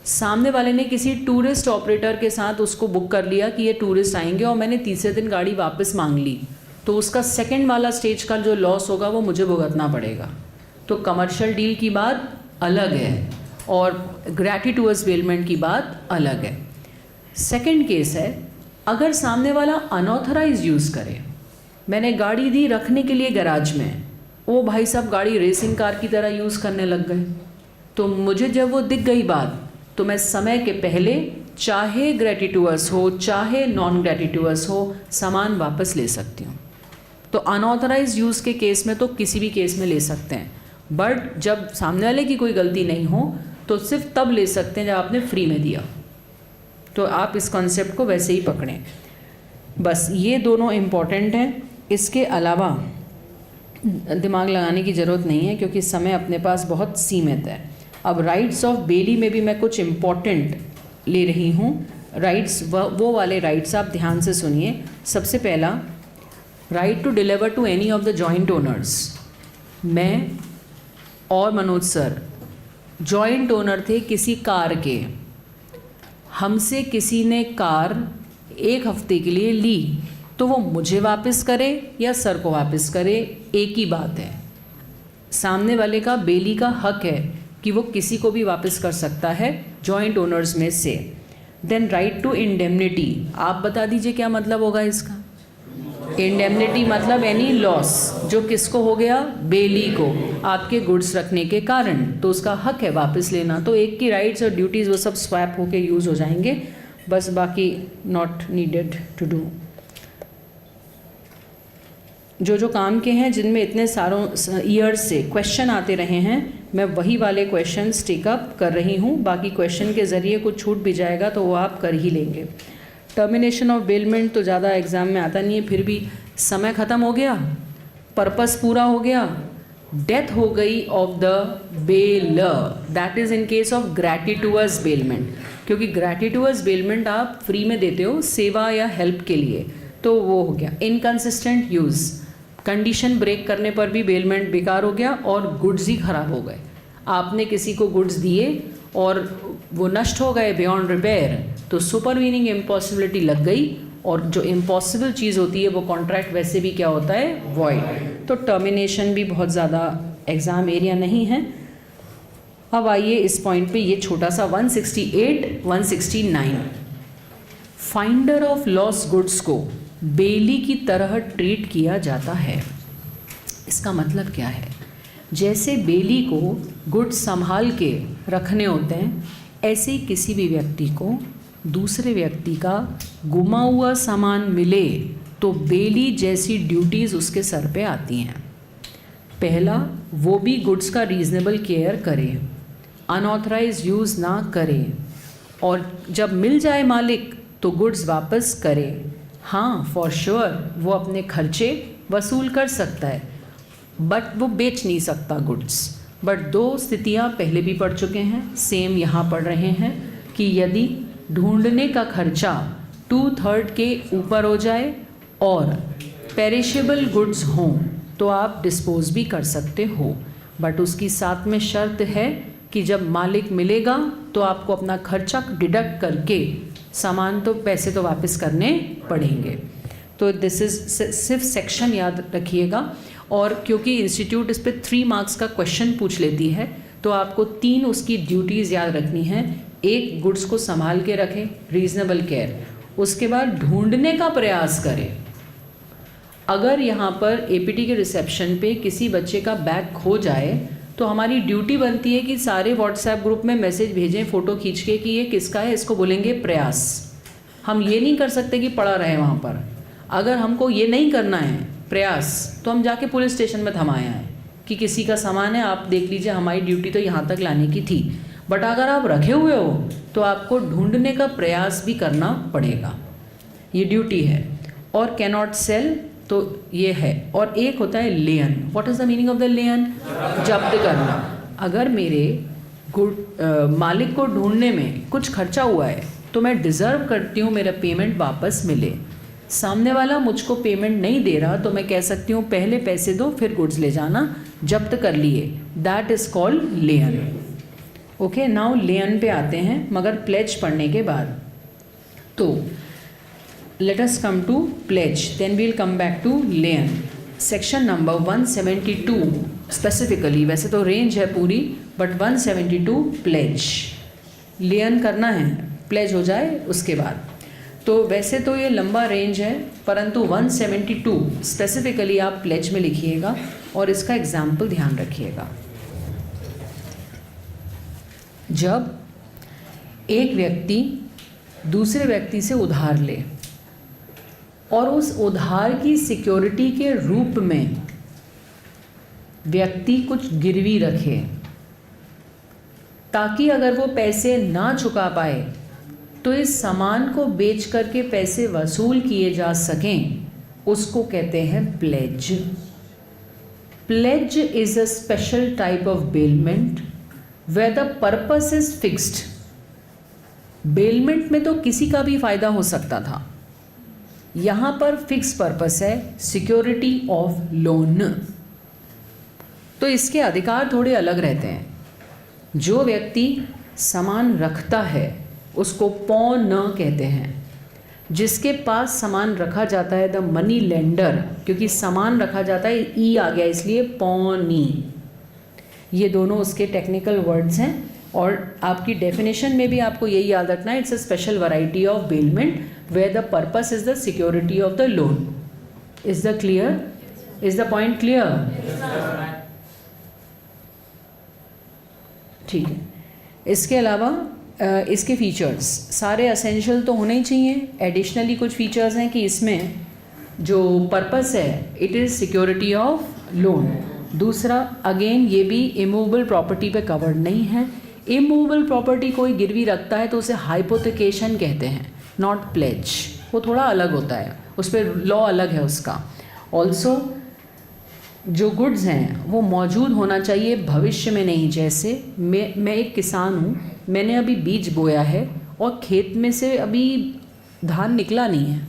सामने वाले ने किसी टूरिस्ट ऑपरेटर के साथ उसको बुक कर लिया कि ये टूरिस्ट आएंगे, और मैंने तीसरे दिन गाड़ी वापस मांग ली, तो उसका सेकंड वाला स्टेज का जो लॉस होगा वो मुझे भुगतना पड़ेगा। तो कमर्शियल डील की बात अलग है और ग्रेटिट्यूअस बेलमेंट की बात अलग है। सेकंड केस है, अगर सामने वाला अनऑथराइज यूज़ करे, मैंने गाड़ी दी रखने के लिए गैराज में, वो भाई साहब गाड़ी रेसिंग कार की तरह यूज़ करने लग गए, तो मुझे जब वो दिख गई बात तो मैं समय के पहले, चाहे ग्रेटिट्यूअस हो चाहे नॉन ग्रेटिट्यूअस हो, सामान वापस ले सकती हूँ। तो अनऑथराइज यूज़ के केस में तो किसी भी केस में ले सकते हैं, बट जब सामने वाले की कोई गलती नहीं हो तो सिर्फ तब ले सकते हैं जब आपने फ्री में दिया। तो आप इस कॉन्सेप्ट को वैसे ही पकड़ें, बस ये दोनों इम्पॉर्टेंट हैं। इसके अलावा दिमाग लगाने की ज़रूरत नहीं है क्योंकि समय अपने पास बहुत सीमित है। अब राइट्स ऑफ बेली में भी मैं कुछ इम्पॉर्टेंट ले रही हूँ। राइट्स वो वाले राइट्स आप ध्यान से सुनिए। सबसे पहला, right to deliver to any of the joint owners. मैं और मनोज सर जॉइंट ओनर थे किसी कार के, हमसे किसी ने कार 1 हफ्ते के लिए ली, तो वो मुझे वापस करे या सर को वापस करे, एक ही बात है। सामने वाले का बेली का हक है कि वो किसी को भी वापस कर सकता है जॉइंट ओनर्स में से। Then right to indemnity. आप बता दीजिए क्या मतलब होगा इसका। इंडेमनिटी मतलब एनी लॉस जो किसको हो गया, बेली को, आपके गुड्स रखने के कारण, तो उसका हक है वापस लेना। तो एक की राइट्स और ड्यूटीज़ वो सब स्वैप होके यूज़ हो जाएंगे, बस बाकी नॉट नीडेड टू डू। जो जो काम के हैं जिनमें इतने सारों ईयर्स से क्वेश्चन आते रहे हैं, मैं वही वाले क्वेश्चन टेकअप कर रही हूँ। बाकी क्वेश्चन के ज़रिए कुछ छूट भी जाएगा तो वो आप कर ही लेंगे। टर्मिनेशन ऑफ बेलमेंट तो ज़्यादा एग्ज़ाम में आता नहीं है, फिर भी समय ख़त्म हो गया, पर्पस पूरा हो गया, डेथ हो गई of the bailor, that is in case of gratuitous bailment, क्योंकि ग्रैटिटुअस बेलमेंट आप फ्री में देते हो सेवा या हेल्प के लिए, तो वो हो गया। इनकंसिस्टेंट यूज़, कंडीशन ब्रेक करने पर भी बेलमेंट बेकार हो गया और गुड्स ही ख़राब हो गए। आपने किसी को गुड्स दिए और वो नष्ट हो गए बियॉन्ड रिपेयर, तो सुपरवीनिंग इम्पॉसिबिलिटी लग गई, और जो इम्पॉसिबल चीज़ होती है वो कॉन्ट्रैक्ट वैसे भी क्या होता है, वॉइड। तो टर्मिनेशन भी बहुत ज़्यादा एग्ज़ाम एरिया नहीं है। अब आइए इस पॉइंट पे, ये छोटा सा 168 169, फाइंडर ऑफ लॉस गुड्स को बेली की तरह ट्रीट किया जाता है। इसका मतलब क्या है, जैसे बेली को गुड्स संभाल के रखने होते हैं, ऐसे ही किसी भी व्यक्ति को दूसरे व्यक्ति का गुमा हुआ सामान मिले तो बेली जैसी ड्यूटीज़ उसके सर पे आती हैं। पहला, वो भी गुड्स का रीज़नेबल केयर करे, अनऑथराइज यूज़ ना करे, और जब मिल जाए मालिक तो गुड्स वापस करे। हाँ, फॉर श्योर वो अपने खर्चे वसूल कर सकता है, बट वो बेच नहीं सकता गुड्स। बट दो स्थितियाँ पहले भी पढ़ चुके हैं, सेम यहाँ पढ़ रहे हैं कि यदि ढूंढने का खर्चा 2/3 के ऊपर हो जाए और पेरिशेबल गुड्स हों तो आप डिस्पोज भी कर सकते हो, बट उसकी साथ में शर्त है कि जब मालिक मिलेगा तो आपको अपना खर्चा डिडक्ट करके सामान तो पैसे तो वापस करने पड़ेंगे। तो दिस इज़ सिर्फ सेक्शन याद रखिएगा, और क्योंकि इंस्टीट्यूट इस पर 3 मार्क्स का क्वेश्चन पूछ लेती है तो आपको 3 उसकी ड्यूटीज़ याद रखनी है। एक, गुड्स को संभाल के रखें, रीज़नेबल केयर। उसके बाद ढूंढने का प्रयास करें। अगर यहाँ पर एपीटी के रिसेप्शन पे किसी बच्चे का बैग खो जाए तो हमारी ड्यूटी बनती है कि सारे व्हाट्सएप ग्रुप में मैसेज भेजें फ़ोटो खींच के कि ये किसका है, इसको बोलेंगे प्रयास। हम ये नहीं कर सकते कि पड़ा रहे वहाँ पर। अगर हमको ये नहीं करना है प्रयास, तो हम जाके पुलिस स्टेशन में थमाए आए कि किसी का सामान है, आप देख लीजिए, हमारी ड्यूटी तो यहाँ तक लाने की थी। बट अगर आप रखे हुए हो तो आपको ढूंढने का प्रयास भी करना पड़ेगा, ये ड्यूटी है। और कैनॉट सेल, तो ये है। और एक होता है lien. What is the meaning of the lien? जब्त करना। अगर मेरे मालिक को ढूंढने में कुछ खर्चा हुआ है तो मैं डिज़र्व करती हूँ मेरा पेमेंट वापस मिले। सामने वाला मुझको पेमेंट नहीं दे रहा तो मैं कह सकती हूँ पहले पैसे दो फिर गुड्स ले जाना, जब्त कर लिए। That is called lien. Okay, now lien पे आते हैं, मगर प्लेज पढ़ने के बाद। तो let us come to pledge, then we'll come back to lien. Section number 172 specifically, वैसे तो रेंज है पूरी, बट 172 pledge, lien करना है, pledge हो जाए उसके बाद। तो वैसे तो ये लंबा रेंज है, परंतु 172 स्पेसिफिकली आप pledge में लिखिएगा और इसका एग्जाम्पल ध्यान रखिएगा। जब एक व्यक्ति दूसरे व्यक्ति से उधार ले और उस उधार की सिक्योरिटी के रूप में व्यक्ति कुछ गिरवी रखे ताकि अगर वो पैसे ना चुका पाए तो इस सामान को बेच करके पैसे वसूल किए जा सकें, उसको कहते हैं pledge. Pledge is a special type of bailment where the purpose is fixed. Bailment में तो किसी का भी फायदा हो सकता था, यहाँ पर फिक्स पर्पस है, सिक्योरिटी ऑफ लोन। तो इसके अधिकार थोड़े अलग रहते हैं। जो व्यक्ति सामान रखता है उसको पॉन कहते हैं। जिसके पास सामान रखा जाता है द मनी लेंडर, क्योंकि सामान रखा जाता है, ई आ गया इसलिए पॉनी। ये दोनों उसके टेक्निकल वर्ड्स हैं और आपकी डेफिनेशन में भी आपको यही याद रखना है, it's a special variety of bailment where the purpose is the security of the loan. Is the clear? Is the point clear? ठीक है. इसके अलावा इसके फीचर्स सारे असेंशियल तो होने ही चाहिए. एडिशनली कुछ फीचर्स हैं कि इसमें जो पर्पस है it is security of loan. दूसरा, अगेन ये भी इमूवेबल प्रॉपर्टी पे कवर्ड नहीं है. इमूवेबल प्रॉपर्टी कोई गिरवी रखता है तो उसे हाइपोथिकेशन कहते हैं, नॉट प्लेज. वो थोड़ा अलग होता है, उस पर लॉ अलग है उसका. ऑल्सो जो गुड्स हैं वो मौजूद होना चाहिए भविष्य में नहीं. जैसे मैं एक किसान हूँ, मैंने अभी बीज बोया है और खेत में से अभी धान निकला नहीं है,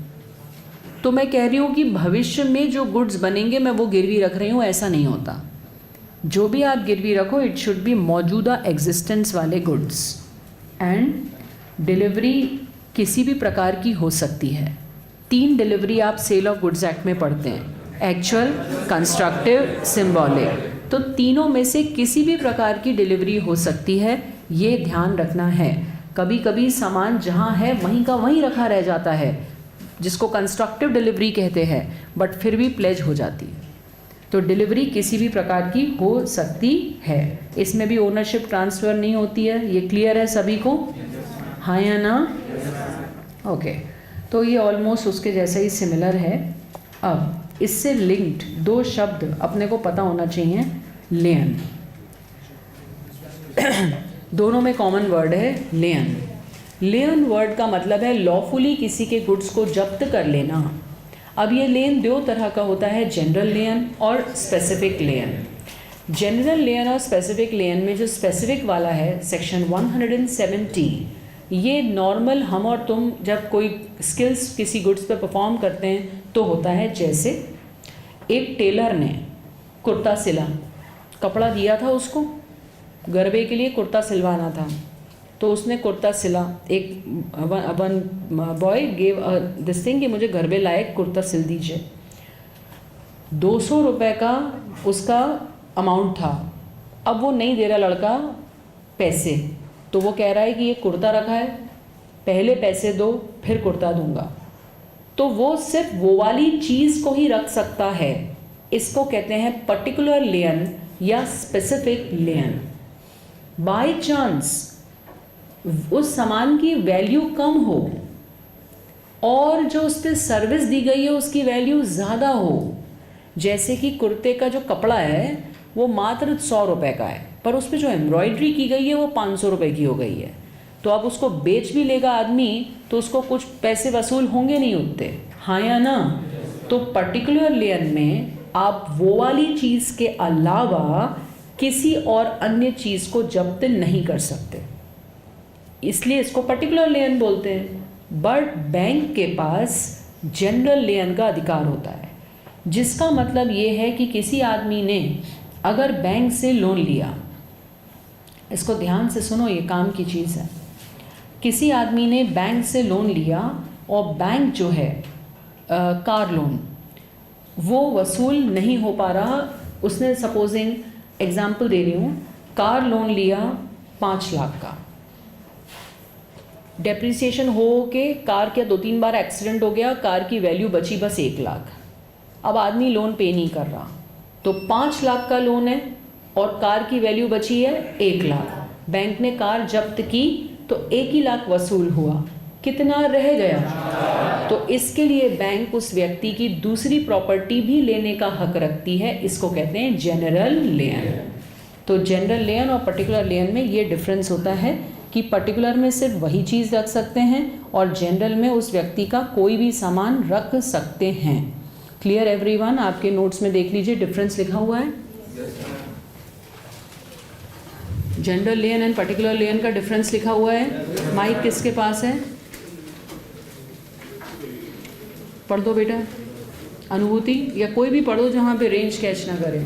तो मैं कह रही हूँ कि भविष्य में जो गुड्स बनेंगे मैं वो गिरवी रख रही हूँ. ऐसा नहीं होता. जो भी आप गिरवी रखो इट शुड बी मौजूदा एग्जिस्टेंस वाले गुड्स. एंड डिलीवरी किसी भी प्रकार की हो सकती है. 3 डिलीवरी आप सेल ऑफ गुड्स एक्ट में पढ़ते हैं, एक्चुअल, कंस्ट्रक्टिव, सिंबॉलिक. तो तीनों में से किसी भी प्रकार की डिलीवरी हो सकती है, ये ध्यान रखना है. कभी कभी सामान जहाँ है वहीं का वहीं रखा रह जाता है, जिसको कंस्ट्रक्टिव डिलीवरी कहते हैं, बट फिर भी प्लेज हो जाती है. तो डिलीवरी किसी भी प्रकार की हो सकती है. इसमें भी ओनरशिप ट्रांसफ़र नहीं होती है. ये क्लियर है सभी को? हाँ या ना? ओके. तो ये ऑलमोस्ट उसके जैसा ही सिमिलर है. अब इससे लिंक्ड 2 शब्द अपने को पता होना चाहिए. लेन, दोनों में कॉमन वर्ड है लेन. लेन वर्ड का मतलब है लॉफुली किसी के गुड्स को जब्त कर लेना. अब ये लेन 2 तरह का होता है, जनरल लेन और स्पेसिफिक लेन. जनरल लेन और स्पेसिफिक लेन में जो स्पेसिफिक वाला है सेक्शन 170, ये नॉर्मल हम और तुम जब कोई स्किल्स किसी गुड्स पे परफॉर्म करते हैं तो होता है. जैसे एक टेलर ने कुर्ता सिला, कपड़ा दिया था उसको, गरबे के लिए कुर्ता सिलवाना था, तो उसने कुर्ता सिला. एक one boy gave this thing कि मुझे गरबे लायक कुर्ता सिल दीजिए. 200 रुपये का उसका अमाउंट था. अब वो नहीं दे रहा लड़का पैसे, तो वो कह रहा है कि ये कुर्ता रखा है, पहले पैसे दो फिर कुर्ता दूंगा. तो वो सिर्फ वो वाली चीज़ को ही रख सकता है. इसको कहते हैं पर्टिकुलर लेन या स्पेसिफिक लेन. बाय चांस उस सामान की वैल्यू कम हो और जो उस पर सर्विस दी गई है उसकी वैल्यू ज़्यादा हो. जैसे कि कुर्ते का जो कपड़ा है वो मात्र 100 रुपये का है, पर उस पर जो एम्ब्रॉयडरी की गई है वो 500 रुपये की हो गई है. तो अब उसको बेच भी लेगा आदमी तो उसको कुछ पैसे वसूल होंगे नहीं उतने. हाँ या ना? तो पर्टिकुलर लेन में आप वो वाली चीज़ के अलावा किसी और अन्य चीज़ को जब्त नहीं कर सकते, इसलिए इसको पर्टिकुलर लेन बोलते हैं. बट बैंक के पास जनरल लेन का अधिकार होता है, जिसका मतलब ये है कि किसी आदमी ने अगर बैंक से लोन लिया, इसको ध्यान से सुनो, ये काम की चीज़ है. किसी आदमी ने बैंक से लोन लिया और बैंक जो है कार लोन वो वसूल नहीं हो पा रहा. उसने सपोजिंग एग्जाम्पल दे रही हूँ, कार लोन लिया 5 लाख का, डेप्रिसिएशन हो के कार के 2-3 बार एक्सीडेंट हो गया, कार की वैल्यू बची बस 1 लाख. अब आदमी लोन पे नहीं कर रहा, तो 5 लाख का लोन है और कार की वैल्यू बची है 1 लाख. बैंक ने कार जब्त की तो 1 ही लाख वसूल हुआ, कितना रह गया? तो इसके लिए बैंक उस व्यक्ति की दूसरी प्रॉपर्टी भी लेने का हक रखती है. इसको कहते हैं जनरल लेन. तो जनरल लेन और पर्टिकुलर लेन में ये डिफरेंस होता है कि पर्टिकुलर में सिर्फ वही चीज़ रख सकते हैं और जनरल में उस व्यक्ति का कोई भी सामान रख सकते हैं. Clear everyone? आपके नोट्स में देख लीजिए, डिफरेंस लिखा हुआ है. जनरल लेन एंड पर्टिकुलर लेन का डिफरेंस लिखा हुआ है. माइक किसके पास है? पढ़ दो बेटा, अनुभूति या कोई भी पढ़ो जहाँ पे रेंज कैच ना करे.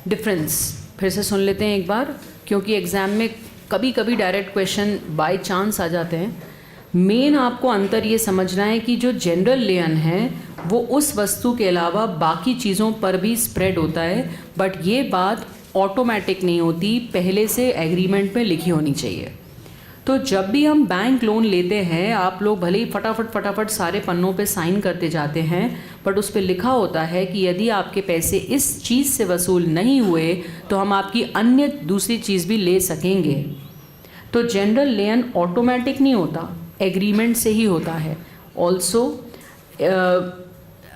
डिफरेंस फिर से सुन लेते हैं एक बार, क्योंकि एग्ज़ाम में कभी कभी डायरेक्ट क्वेश्चन बाय चांस आ जाते हैं. मेन आपको अंतर ये समझना है कि जो जनरल लेन है वो उस वस्तु के अलावा बाकी चीज़ों पर भी स्प्रेड होता है, बट ये बात ऑटोमेटिक नहीं होती, पहले से एग्रीमेंट में लिखी होनी चाहिए। तो जब भी हम बैंक लोन लेते हैं, आप लोग भले ही फटाफट सारे पन्नों पे साइन करते जाते हैं, बट उस पे लिखा होता है कि यदि आपके पैसे इस चीज़ से वसूल नहीं हुए तो हम आपकी अन्य दूसरी चीज़ भी ले सकेंगे। तो जनरल लेन ऑटोमेटिक नहीं होता, एग्रीमेंट से ही होता है। ऑल्सो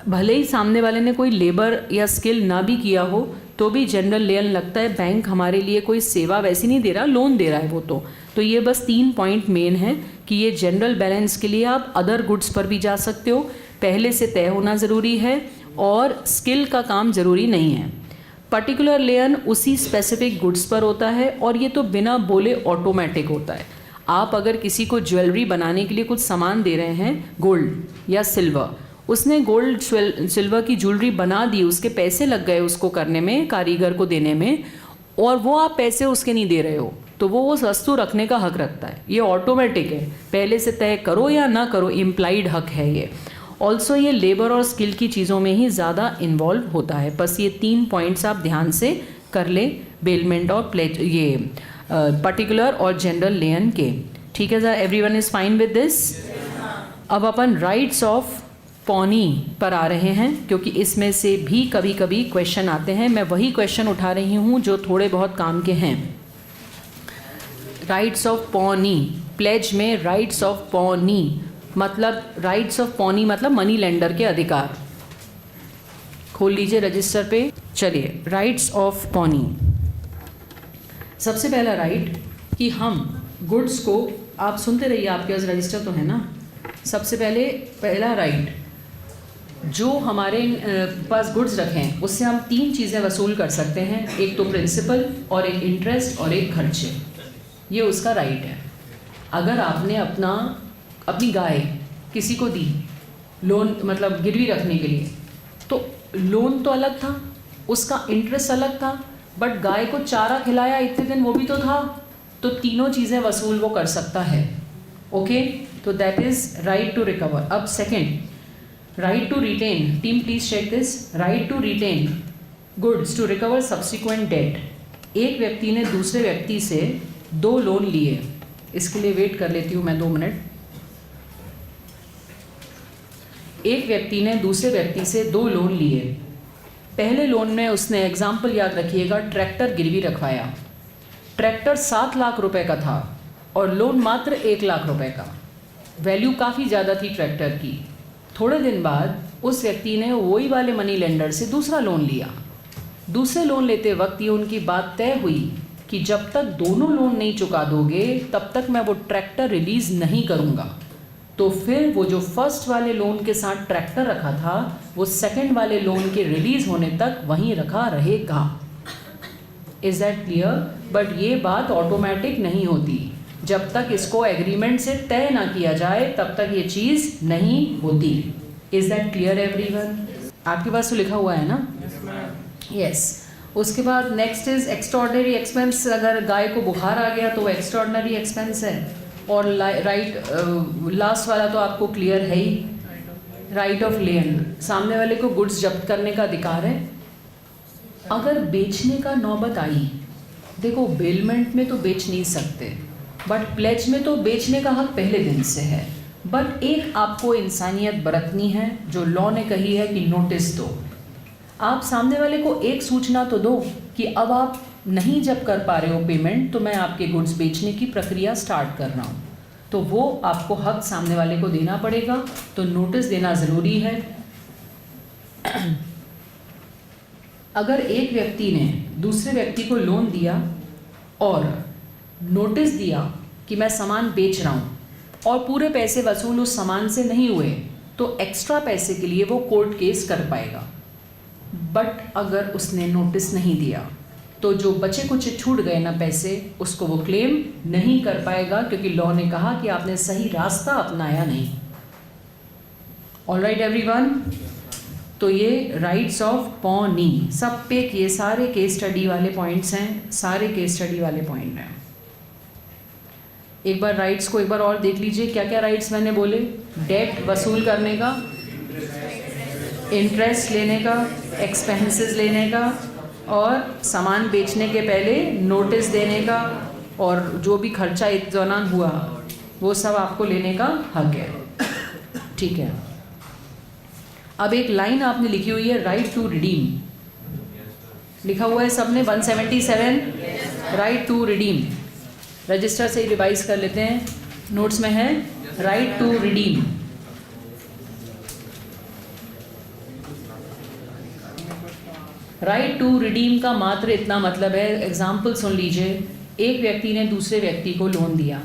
भले ही सामने वाले ने कोई लेबर या स्किल ना भी किया हो तो भी जनरल लेन लगता है बैंक हमारे लिए कोई सेवा वैसी नहीं दे रहा, लोन दे रहा है वो। तो ये बस 3 पॉइंट मेन है कि ये जनरल बैलेंस के लिए आप अदर गुड्स पर भी जा सकते हो, पहले से तय होना ज़रूरी है और स्किल का काम ज़रूरी नहीं है। पर्टिकुलर लेन उसी स्पेसिफिक गुड्स पर होता है और ये तो बिना बोले ऑटोमेटिक होता है। आप अगर किसी को ज्वेलरी बनाने के लिए कुछ सामान दे रहे हैं, गोल्ड या सिल्वर, उसने गोल्ड सिल्वर की ज्वेलरी बना दी, उसके पैसे लग गए उसको करने में, कारीगर को देने में, और वो आप पैसे उसके नहीं दे रहे हो, तो वो वस्तु रखने का हक रखता है। ये ऑटोमेटिक है, पहले से तय करो या ना करो, इम्प्लाइड हक है ये। ऑल्सो ये लेबर और स्किल की चीज़ों में ही ज़्यादा इन्वॉल्व होता है। बस ये 3 पॉइंट्स आप ध्यान से कर ले, बेलमेंट और प्लेज, ये पर्टिकुलर और जनरल लेन के। ठीक है sir, everyone is fine with this. अब अपन राइट्स ऑफ पॉनी पर आ रहे हैं, क्योंकि इसमें से भी कभी कभी क्वेश्चन आते हैं। मैं वही क्वेश्चन उठा रही हूँ जो थोड़े बहुत काम के हैं। राइट्स ऑफ पॉनी, प्लेज में राइट्स ऑफ पॉनी मतलब, राइट्स ऑफ पॉनी मतलब मनी लेंडर के अधिकार। खोल लीजिए रजिस्टर पे। चलिए, राइट्स ऑफ पॉनी। सबसे पहला राइट कि हम गुड्स को, आप सुनते रहिए, आपके पास रजिस्टर तो है ना। सबसे पहला राइट, जो हमारे पास गुड्स रखें उससे हम 3 चीज़ें वसूल कर सकते हैं, एक तो प्रिंसिपल और एक इंटरेस्ट और एक खर्चे। ये उसका राइट है। अगर आपने अपनी गाय किसी को दी लोन, मतलब गिरवी रखने के लिए, तो लोन तो अलग था, उसका इंटरेस्ट अलग था, बट गाय को चारा खिलाया इतने दिन वो भी तो था, तो तीनों चीज़ें वसूल वो कर सकता है। ओके, तो that is right to recover. अब second, right to retain. Team please check this. Right to retain goods to recover subsequent date. एक व्यक्ति ने दूसरे व्यक्ति से 2 लोन लिए, इसके लिए वेट कर लेती हूँ मैं 2 मिनट। एक व्यक्ति ने दूसरे व्यक्ति से 2 लोन लिए। पहले लोन में उसने, एग्जाम्पल याद रखिएगा, ट्रैक्टर गिरवी रखवाया। ट्रैक्टर 7 लाख रुपए का था और लोन मात्र 1 लाख रुपए का। वैल्यू काफ़ी ज़्यादा थी ट्रैक्टर की। थोड़े दिन बाद उस व्यक्ति ने वही वाले मनी लेंडर से दूसरा लोन लिया। दूसरे लोन लेते वक्त ये उनकी बात तय हुई कि जब तक दोनों लोन नहीं चुका दोगे तब तक मैं वो ट्रैक्टर रिलीज़ नहीं करूँगा। तो फिर वो जो फर्स्ट वाले लोन के साथ ट्रैक्टर रखा था, वो सेकंड वाले लोन के रिलीज़ होने तक वहीं रखा रहेगा। Is that clear? बट ये बात ऑटोमेटिक नहीं होती। जब तक इसको एग्रीमेंट से तय ना किया जाए तब तक ये चीज़ नहीं होती। Is that clear everyone? आपके पास तो लिखा हुआ है ना? यस। उसके बाद नेक्स्ट इज़ एक्स्ट्रॉर्डनरी एक्सपेंस। अगर गाय को बुखार आ गया तो वो एक्स्ट्रॉर्डनरी एक्सपेंस है। और राइट लास्ट वाला तो आपको क्लियर है ही, राइट ऑफ लेन। सामने वाले को गुड्स जब्त करने का अधिकार है। अगर बेचने का नौबत आई, देखो बेलमेंट में तो बेच नहीं सकते, बट प्लेज में तो बेचने का हक पहले दिन से है। बट एक आपको इंसानियत बरतनी है, जो लॉ ने कही है कि नोटिस दो। आप सामने वाले को एक सूचना तो दो कि अब आप नहीं जब कर पा रहे हो पेमेंट, तो मैं आपके गुड्स बेचने की प्रक्रिया स्टार्ट कर रहा हूँ। तो वो आपको हक सामने वाले को देना पड़ेगा, तो नोटिस देना ज़रूरी है। अगर एक व्यक्ति ने दूसरे व्यक्ति को लोन दिया और नोटिस दिया कि मैं सामान बेच रहा हूँ और पूरे पैसे वसूल उस सामान से नहीं हुए, तो एक्स्ट्रा पैसे के लिए वो कोर्ट केस कर पाएगा। बट अगर उसने नोटिस नहीं दिया तो जो बचे कुछ छूट गए ना पैसे, उसको वो क्लेम नहीं कर पाएगा, क्योंकि लॉ ने कहा कि आपने सही रास्ता अपनाया नहीं। Alright everyone? तो ये राइट्स ऑफ पॉनी सब पे, ये सारे केस स्टडी वाले पॉइंट्स हैं, सारे केस स्टडी वाले पॉइंट हैं। एक बार राइट्स को एक बार और देख लीजिए। क्या क्या राइट्स मैंने बोले? डेट वसूल करने का, इंटरेस्ट लेने का, एक्सपेंसेस लेने का, और सामान बेचने के पहले नोटिस देने का और जो भी खर्चा इस दौरान हुआ वो सब आपको लेने का हक है, ठीक है। अब एक लाइन आपने लिखी हुई है राइट टू रिडीम, लिखा हुआ है सबने 177 राइट टू रिडीम। रजिस्टर से रिवाइज कर लेते हैं, नोट्स में है right to redeem. Right to redeem का मात्र इतना मतलब है, एग्जाम्पल सुन लीजिए। एक व्यक्ति ने दूसरे व्यक्ति को लोन दिया,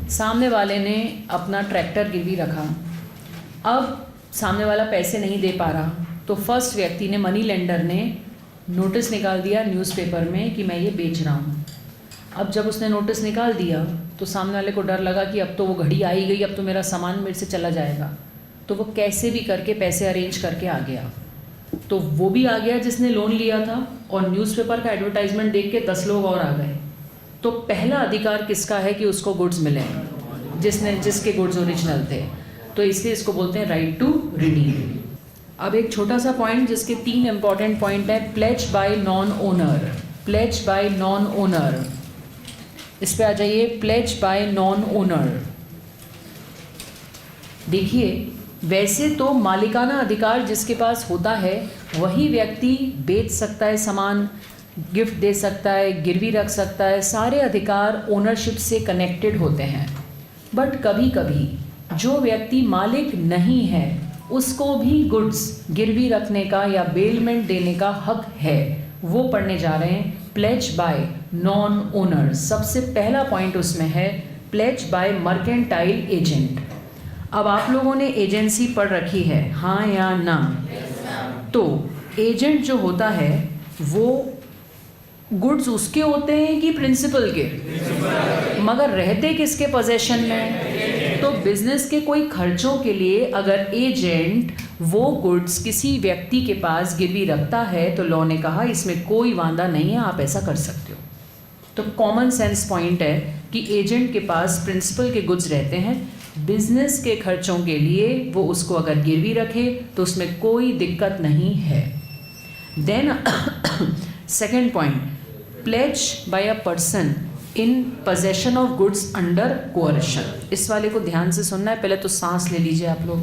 सामने वाले ने अपना ट्रैक्टर गिरवी रखा, अब सामने वाला पैसे नहीं दे पा रहा, तो फर्स्ट व्यक्ति ने, मनी लेंडर ने नोटिस निकाल दिया न्यूज़पेपर में कि मैं ये बेच रहा हूँ। अब जब उसने नोटिस निकाल दिया तो सामने वाले को डर लगा कि अब तो वो घड़ी आ ही गई, अब तो मेरा सामान मेरे से चला जाएगा, तो वो कैसे भी करके पैसे अरेंज करके आ गया। तो वो भी आ गया जिसने लोन लिया था, और न्यूज़पेपर का एडवर्टाइजमेंट देख के 10 लोग और आ गए। तो पहला अधिकार किसका है कि उसको गुड्स मिले, जिसके गुड्स ओरिजिनल थे। तो इसलिए इसको बोलते हैं राइट टू रिडीम। अब एक छोटा सा पॉइंट जिसके 3 इंपॉर्टेंट पॉइंट है, pledge by non owner. Pledge by non owner, इस पे आ जाइए। प्लेज बाय नॉन ओनर, देखिए वैसे तो मालिकाना अधिकार जिसके पास होता है वही व्यक्ति बेच सकता है सामान, गिफ्ट दे सकता है, गिरवी रख सकता है, सारे अधिकार ओनरशिप से कनेक्टेड होते हैं। बट कभी कभी जो व्यक्ति मालिक नहीं है उसको भी गुड्स गिरवी रखने का या बेलमेंट देने का हक है। वो पढ़ने जा रहे हैं प्लेज बाय नॉन ओनर। सबसे पहला पॉइंट उसमें है प्लेज बाय मर्केंटाइल एजेंट। अब आप लोगों ने एजेंसी पढ़ रखी है, हाँ या ना? तो एजेंट जो होता है वो गुड्स उसके होते हैं कि प्रिंसिपल के? मगर रहते किसके पोजेशन में? तो बिजनेस के कोई खर्चों के लिए अगर एजेंट वो गुड्स किसी व्यक्ति के पास गिरवी रखता है तो लॉ ने कहा इसमें कोई वांदा नहीं है, आप ऐसा कर सकते हो। तो कॉमन सेंस पॉइंट है कि एजेंट के पास प्रिंसिपल के गुड्स रहते हैं, बिजनेस के खर्चों के लिए वो उसको अगर गिरवी रखे तो उसमें कोई दिक्कत नहीं है। Then second point, pledge by a person in possession of goods under coercion. इस वाले को ध्यान से सुनना है, पहले तो सांस ले लीजिए आप लोग,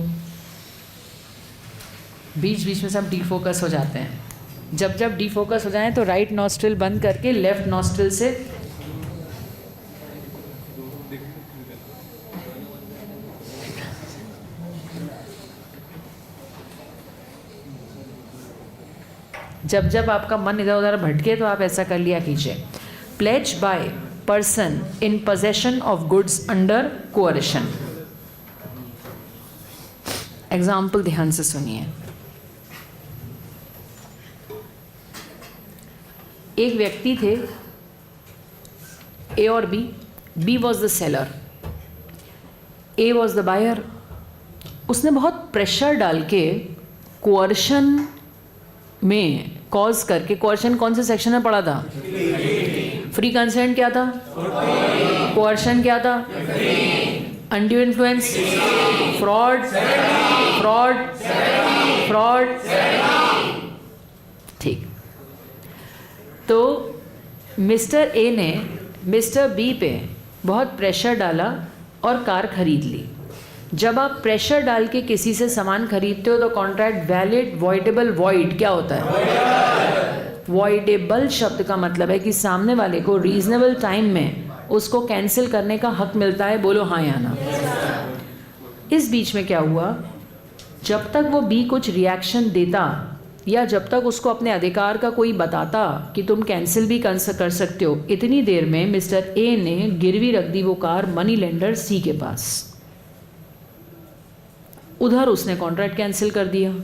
बीच बीच में सब डिफोकस हो जाते हैं। जब जब डिफोकस हो जाए तो राइट नॉस्ट्रिल बंद करके लेफ्ट नॉस्ट्रिल से जब जब आपका मन इधर उधर भटके तो आप ऐसा कर लिया कीजिए। Pledge by person in possession of goods under coercion. Example ध्यान से सुनिए। एक व्यक्ति थे ए और B. B was the seller, A was the buyer. उसने बहुत प्रेशर डाल के कोअर्शन में कॉज करके, कोअर्शन कौन से सेक्शन में पढ़ा था? फ्री कंसेंट क्या था? कोअर्शन क्या था? Undue influence, fraud, fraud, fraud. ठीक। तो मिस्टर ए ने मिस्टर बी पे बहुत प्रेशर डाला और कार खरीद ली। जब आप प्रेशर डाल के किसी से सामान खरीदते हो तो कॉन्ट्रैक्ट वैलिड, वॉइडेबल, वॉइड क्या होता है? वॉइडेबल शब्द का मतलब है कि सामने वाले को रीजनेबल टाइम में उसको कैंसिल करने का हक मिलता है। बोलो हाँ या ना? इस बीच में क्या हुआ, जब तक वो बी कुछ रिएक्शन देता या जब तक उसको अपने अधिकार का कोई बताता कि तुम कैंसिल भी कर सकते हो, इतनी देर में मिस्टर ए ने गिरवी रख दी वो कार मनी लेंडर सी के पास। उधर उसने कॉन्ट्रैक्ट कैंसिल कर दिया।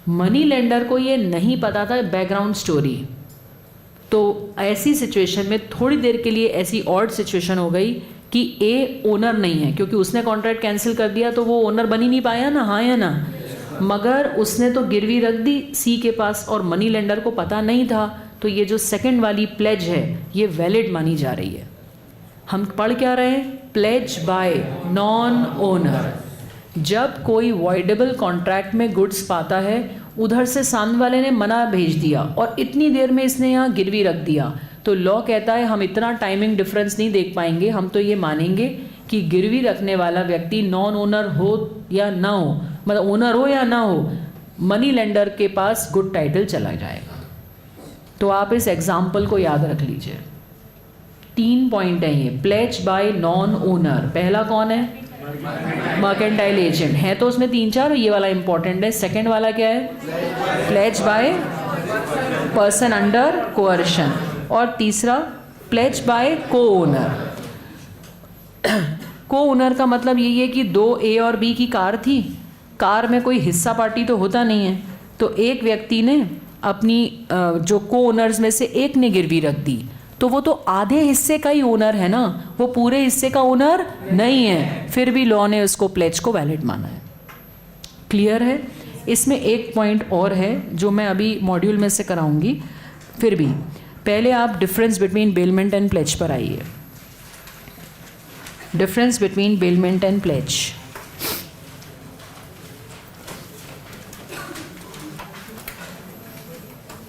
मनी लेंडर को ये नहीं पता था बैकग्राउंड स्टोरी। तो ऐसी सिचुएशन में थोड़ी देर के लिए ऐसी ऑड सिचुएशन हो गई कि ए ओनर नहीं है, क्योंकि उसने कॉन्ट्रैक्ट कैंसिल कर दिया तो वो ओनर बन ही नहीं पाया ना, हाँ या ना? मगर उसने तो गिरवी रख दी सी के पास और मनी लेंडर को पता नहीं था। तो ये जो सेकंड वाली प्लेज है ये वैलिड मानी जा रही है। हम पढ़ क्या रहे हैं? Pledge by non owner. जब कोई वॉइडेबल कॉन्ट्रैक्ट में गुड्स पाता है उधर से सामने वाले ने मना भेज दिया और इतनी देर में इसने यहाँ गिरवी रख दिया, तो लॉ कहता है हम इतना टाइमिंग डिफरेंस नहीं देख पाएंगे, हम तो ये मानेंगे कि गिरवी रखने वाला व्यक्ति नॉन ओनर हो या ना हो, मतलब ओनर हो या ना हो, मनी लेंडर के पास गुड टाइटल चला जाएगा। तो आप इस एग्जाम्पल को याद रख लीजिए। 3 पॉइंट है ये। प्लेज बाय नॉन ओनर, पहला कौन है? मर्केंटाइल एजेंट है, तो उसमें 3-4, ये वाला इंपॉर्टेंट है। सेकंड वाला क्या है? Pledge by person under coercion, और तीसरा pledge by co owner. Co owner का मतलब यही है कि 2 ए और बी की कार थी, कार में कोई हिस्सा पार्टी तो होता नहीं है, तो एक व्यक्ति ने अपनी जो को ओनर्स में से एक ने गिरवी रख दी, तो वो तो आधे हिस्से का ही ओनर है ना, वो पूरे हिस्से का ओनर नहीं है, फिर भी लॉ ने उसको प्लेज को वैलिड माना है। क्लियर है? इसमें एक पॉइंट और है जो मैं अभी मॉड्यूल में से कराऊंगी, फिर भी पहले आप difference between bailment and pledge पर आइए। Difference between bailment and pledge.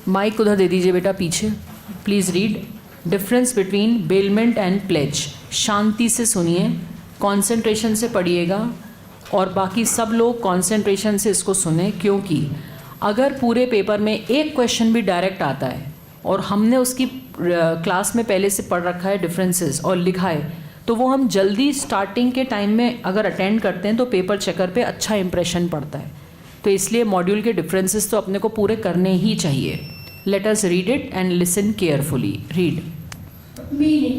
Mike उधर दे दीजिए बेटा पीछे, please read. Difference between bailment and pledge. शांति से सुनिए, कंसंट्रेशन से पढ़िएगा, और बाकी सब लोग कंसंट्रेशन से इसको सुने, क्योंकि अगर पूरे पेपर में एक क्वेश्चन भी डायरेक्ट आता है और हमने उसकी क्लास में पहले से पढ़ रखा है डिफरेंसेस और लिखा है, तो वो हम जल्दी स्टार्टिंग के टाइम में अगर अटेंड करते हैं तो पेपर चेकर पे अच्छा इंप्रेशन पड़ता है। तो इसलिए मॉड्यूल के डिफरेंसेस तो अपने को पूरे करने ही चाहिए। Let us read it and listen carefully. Read. Meaning,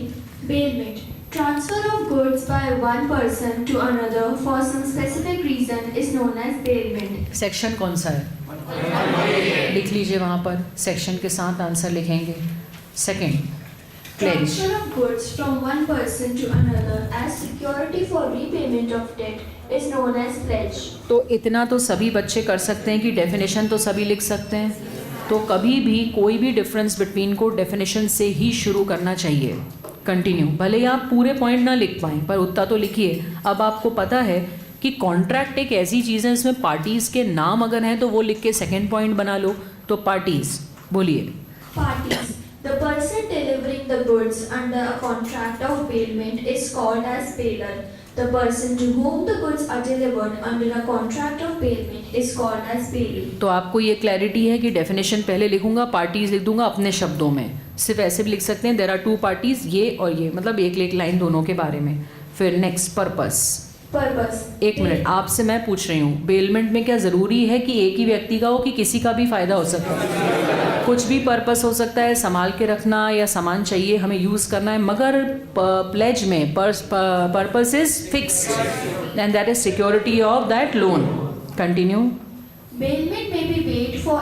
bailment. Transfer of goods by one person to another for some specific reason is known as bailment. Section कौन सा है? लिख लीजिए वहाँ पर, सेक्शन के साथ आंसर लिखेंगे। Second, pledge. Transfer of goods from one person to another as security for repayment of debt is known as pledge. तो इतना तो सभी बच्चे कर सकते हैं कि डेफिनेशन तो सभी लिख सकते हैं, तो कभी भी कोई भी डिफरेंस बिटवीन को डेफिनेशन से ही शुरू करना चाहिए। कंटिन्यू। भले ही आप पूरे पॉइंट ना लिख पाएँ, पर उतना तो लिखिए। अब आपको पता है कि कॉन्ट्रैक्ट एक ऐसी चीज़ है, इसमें पार्टीज़ के नाम अगर हैं तो वो लिख के सेकेंड पॉइंट बना लो। तो पार्टीज़ बोलिए। Parties. The person delivering the goods under a contract of bailment is called as bailer. The person to whom the goods are delivered under a contract of bailment is called as bailee. तो आपको ये clarity है कि definition पहले लिखूंगा, parties लिख दूंगा अपने शब्दों में। सिर्फ ऐसे भी लिख सकते हैं, देयर आर 2 पार्टीज, ये और ये, मतलब एक लाइन दोनों के बारे में। फिर नेक्स्ट, पर्पस। Purpose. एक मिनट, आपसे मैं पूछ रही हूँ, बेलमेंट में क्या ज़रूरी है कि एक ही व्यक्ति का हो कि किसी का भी फ़ायदा हो सकता है? कुछ भी पर्पस हो सकता है, संभाल के रखना या सामान चाहिए हमें यूज़ करना है, मगर प्लेज में purpose is fixed and that is security of that loan. Continue. Bailment may be paid for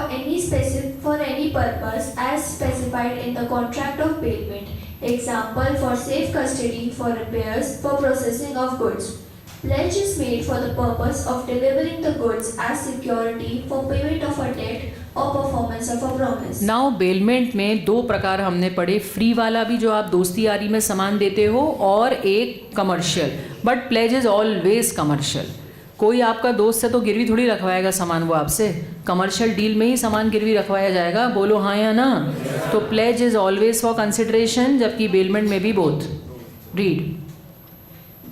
any purpose as specified in the contract of bailment. Example, for safe custody, for repairs, for processing of goods. Pledge is made for the purpose of delivering the goods as security for payment of a debt or performance of a promise. Now bailment में 2 प्रकार हमने पढ़े, free वाला भी जो आप दोस्ती यारी में सामान देते हो, और एक commercial. But pledge is always commercial. कोई आपका दोस्त है तो गिरवी थोड़ी रखवाएगा सामान वो आपसे, कमर्शियल डील में ही सामान गिरवी रखवाया जाएगा। बोलो हाँ या ना? तो pledge is always for consideration, जबकि बेलमेंट में भी both. Read.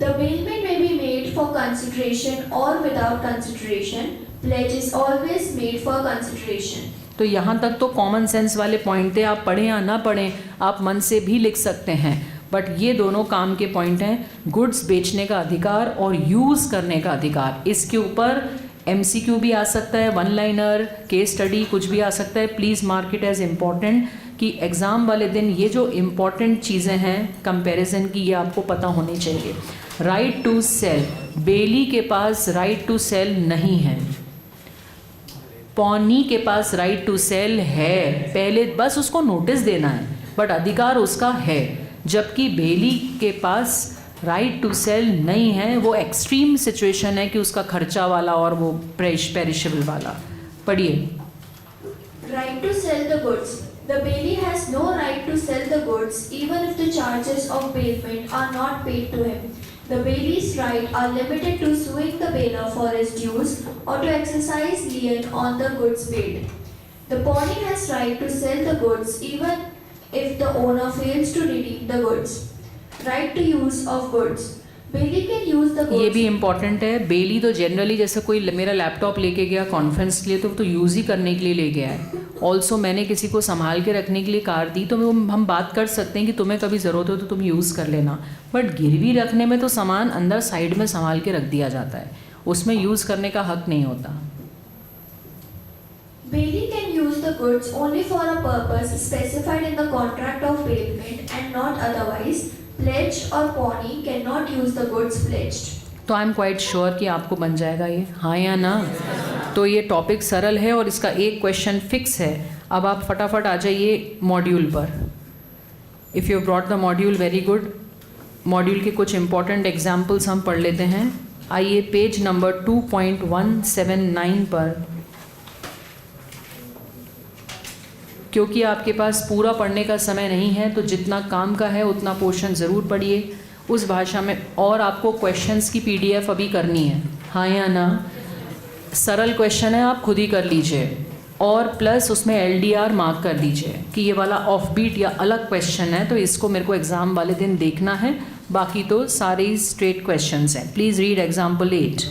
The bailment may be made for consideration or without consideration. Pledge is always made for consideration. तो यहाँ तक तो कॉमन सेंस वाले पॉइंट थे, आप पढ़ें या ना पढ़ें आप मन से भी लिख सकते हैं, बट ये दोनों काम के पॉइंट हैं। गुड्स बेचने का अधिकार और यूज़ करने का अधिकार, इसके ऊपर MCQ भी आ सकता है, 1 लाइनर, केस स्टडी, कुछ भी आ सकता है। Please mark it as important कि एग्ज़ाम वाले दिन ये जो इम्पॉर्टेंट चीज़ें हैं कंपैरिजन की, ये आपको पता होनी चाहिए। राइट टू सेल, बेली के पास राइट टू सेल नहीं है, पौनी के पास राइट टू सेल है, पहले बस उसको नोटिस देना है, बट अधिकार उसका है। जबकि बेली के पास राइट टू सेल नहीं है, वो एक्सट्रीम सिचुएशन है कि उसका खर्चा वाला और वो पेरिशेबल वाला। पढ़िए। Right to sell the goods. The bailee has no right to sell the goods even if the charges of bailment are not paid to him. The bailie's rights are limited to suing the bailior for his dues or to exercise lien on the goods paid. The pawnee has right to sell the goods even if the owner fails to redeem the goods. Right to use of goods. Bailey can use the goods. ये भी important है. बेली तो generally जैसे कोई मेरा laptop लेके गया conference के लिए तो यूज़ ही करने के लिए ले गया है. ऑल्सो मैंने किसी को संभाल के रखने के लिए कार दी तो हम बात कर सकते हैं कि तुम्हें कभी ज़रूरत हो तो तुम यूज़ कर लेना. बट गिरवी रखने में तो सामान अंदर साइड में संभाल के रख दिया जाता है, उसमें यूज़ करने का हक नहीं होता. Bailey can use the goods only for a purpose specified in the contract of bailment and not otherwise. Pledged or pawnee cannot use the goods pledged. तो आई एम क्वाइट श्योर कि आपको बन जाएगा ये, हाँ या ना. तो ये टॉपिक सरल है और इसका एक क्वेश्चन फिक्स है. अब आप फटाफट आ जाइए मॉड्यूल पर. If you brought the module very good. Module के कुछ इंपॉर्टेंट एग्जाम्पल्स हम पढ़ लेते हैं. आइए पेज नंबर 2.179 पर. क्योंकि आपके पास पूरा पढ़ने का समय नहीं है तो जितना काम का है उतना पोर्शन ज़रूर पढ़िए उस भाषा में. और आपको क्वेश्चंस की PDF अभी करनी है, हाँ या ना. सरल क्वेश्चन है, आप खुद ही कर लीजिए और प्लस उसमें LDR मार्क कर दीजिए कि ये वाला ऑफ बीट या अलग क्वेश्चन है तो इसको मेरे को एग्ज़ाम वाले दिन देखना है. बाकी तो सारे स्ट्रेट क्वेश्चंस हैं. Please read example 8.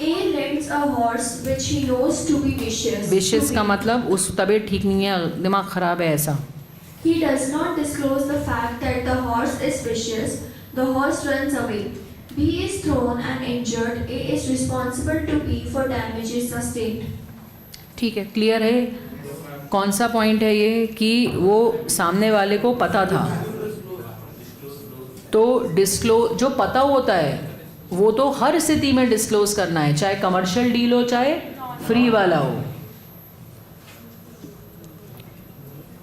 A lends a horse which he knows to be vicious. विशेष का मतलब उस तबीयत ठीक नहीं है, दिमाग ख़राब है ऐसा. He does not disclose the fact that the horse is vicious. The horse runs away. B is thrown and injured. A is responsible to B for damages sustained. ठीक है, क्लियर है. कौन सा पॉइंट है ये कि वो सामने वाले को पता था तो डिस्क्लोज जो पता होता है वो तो हर स्थिति में डिस्क्लोज करना है, चाहे कमर्शियल डील हो चाहे फ्री वाला हो.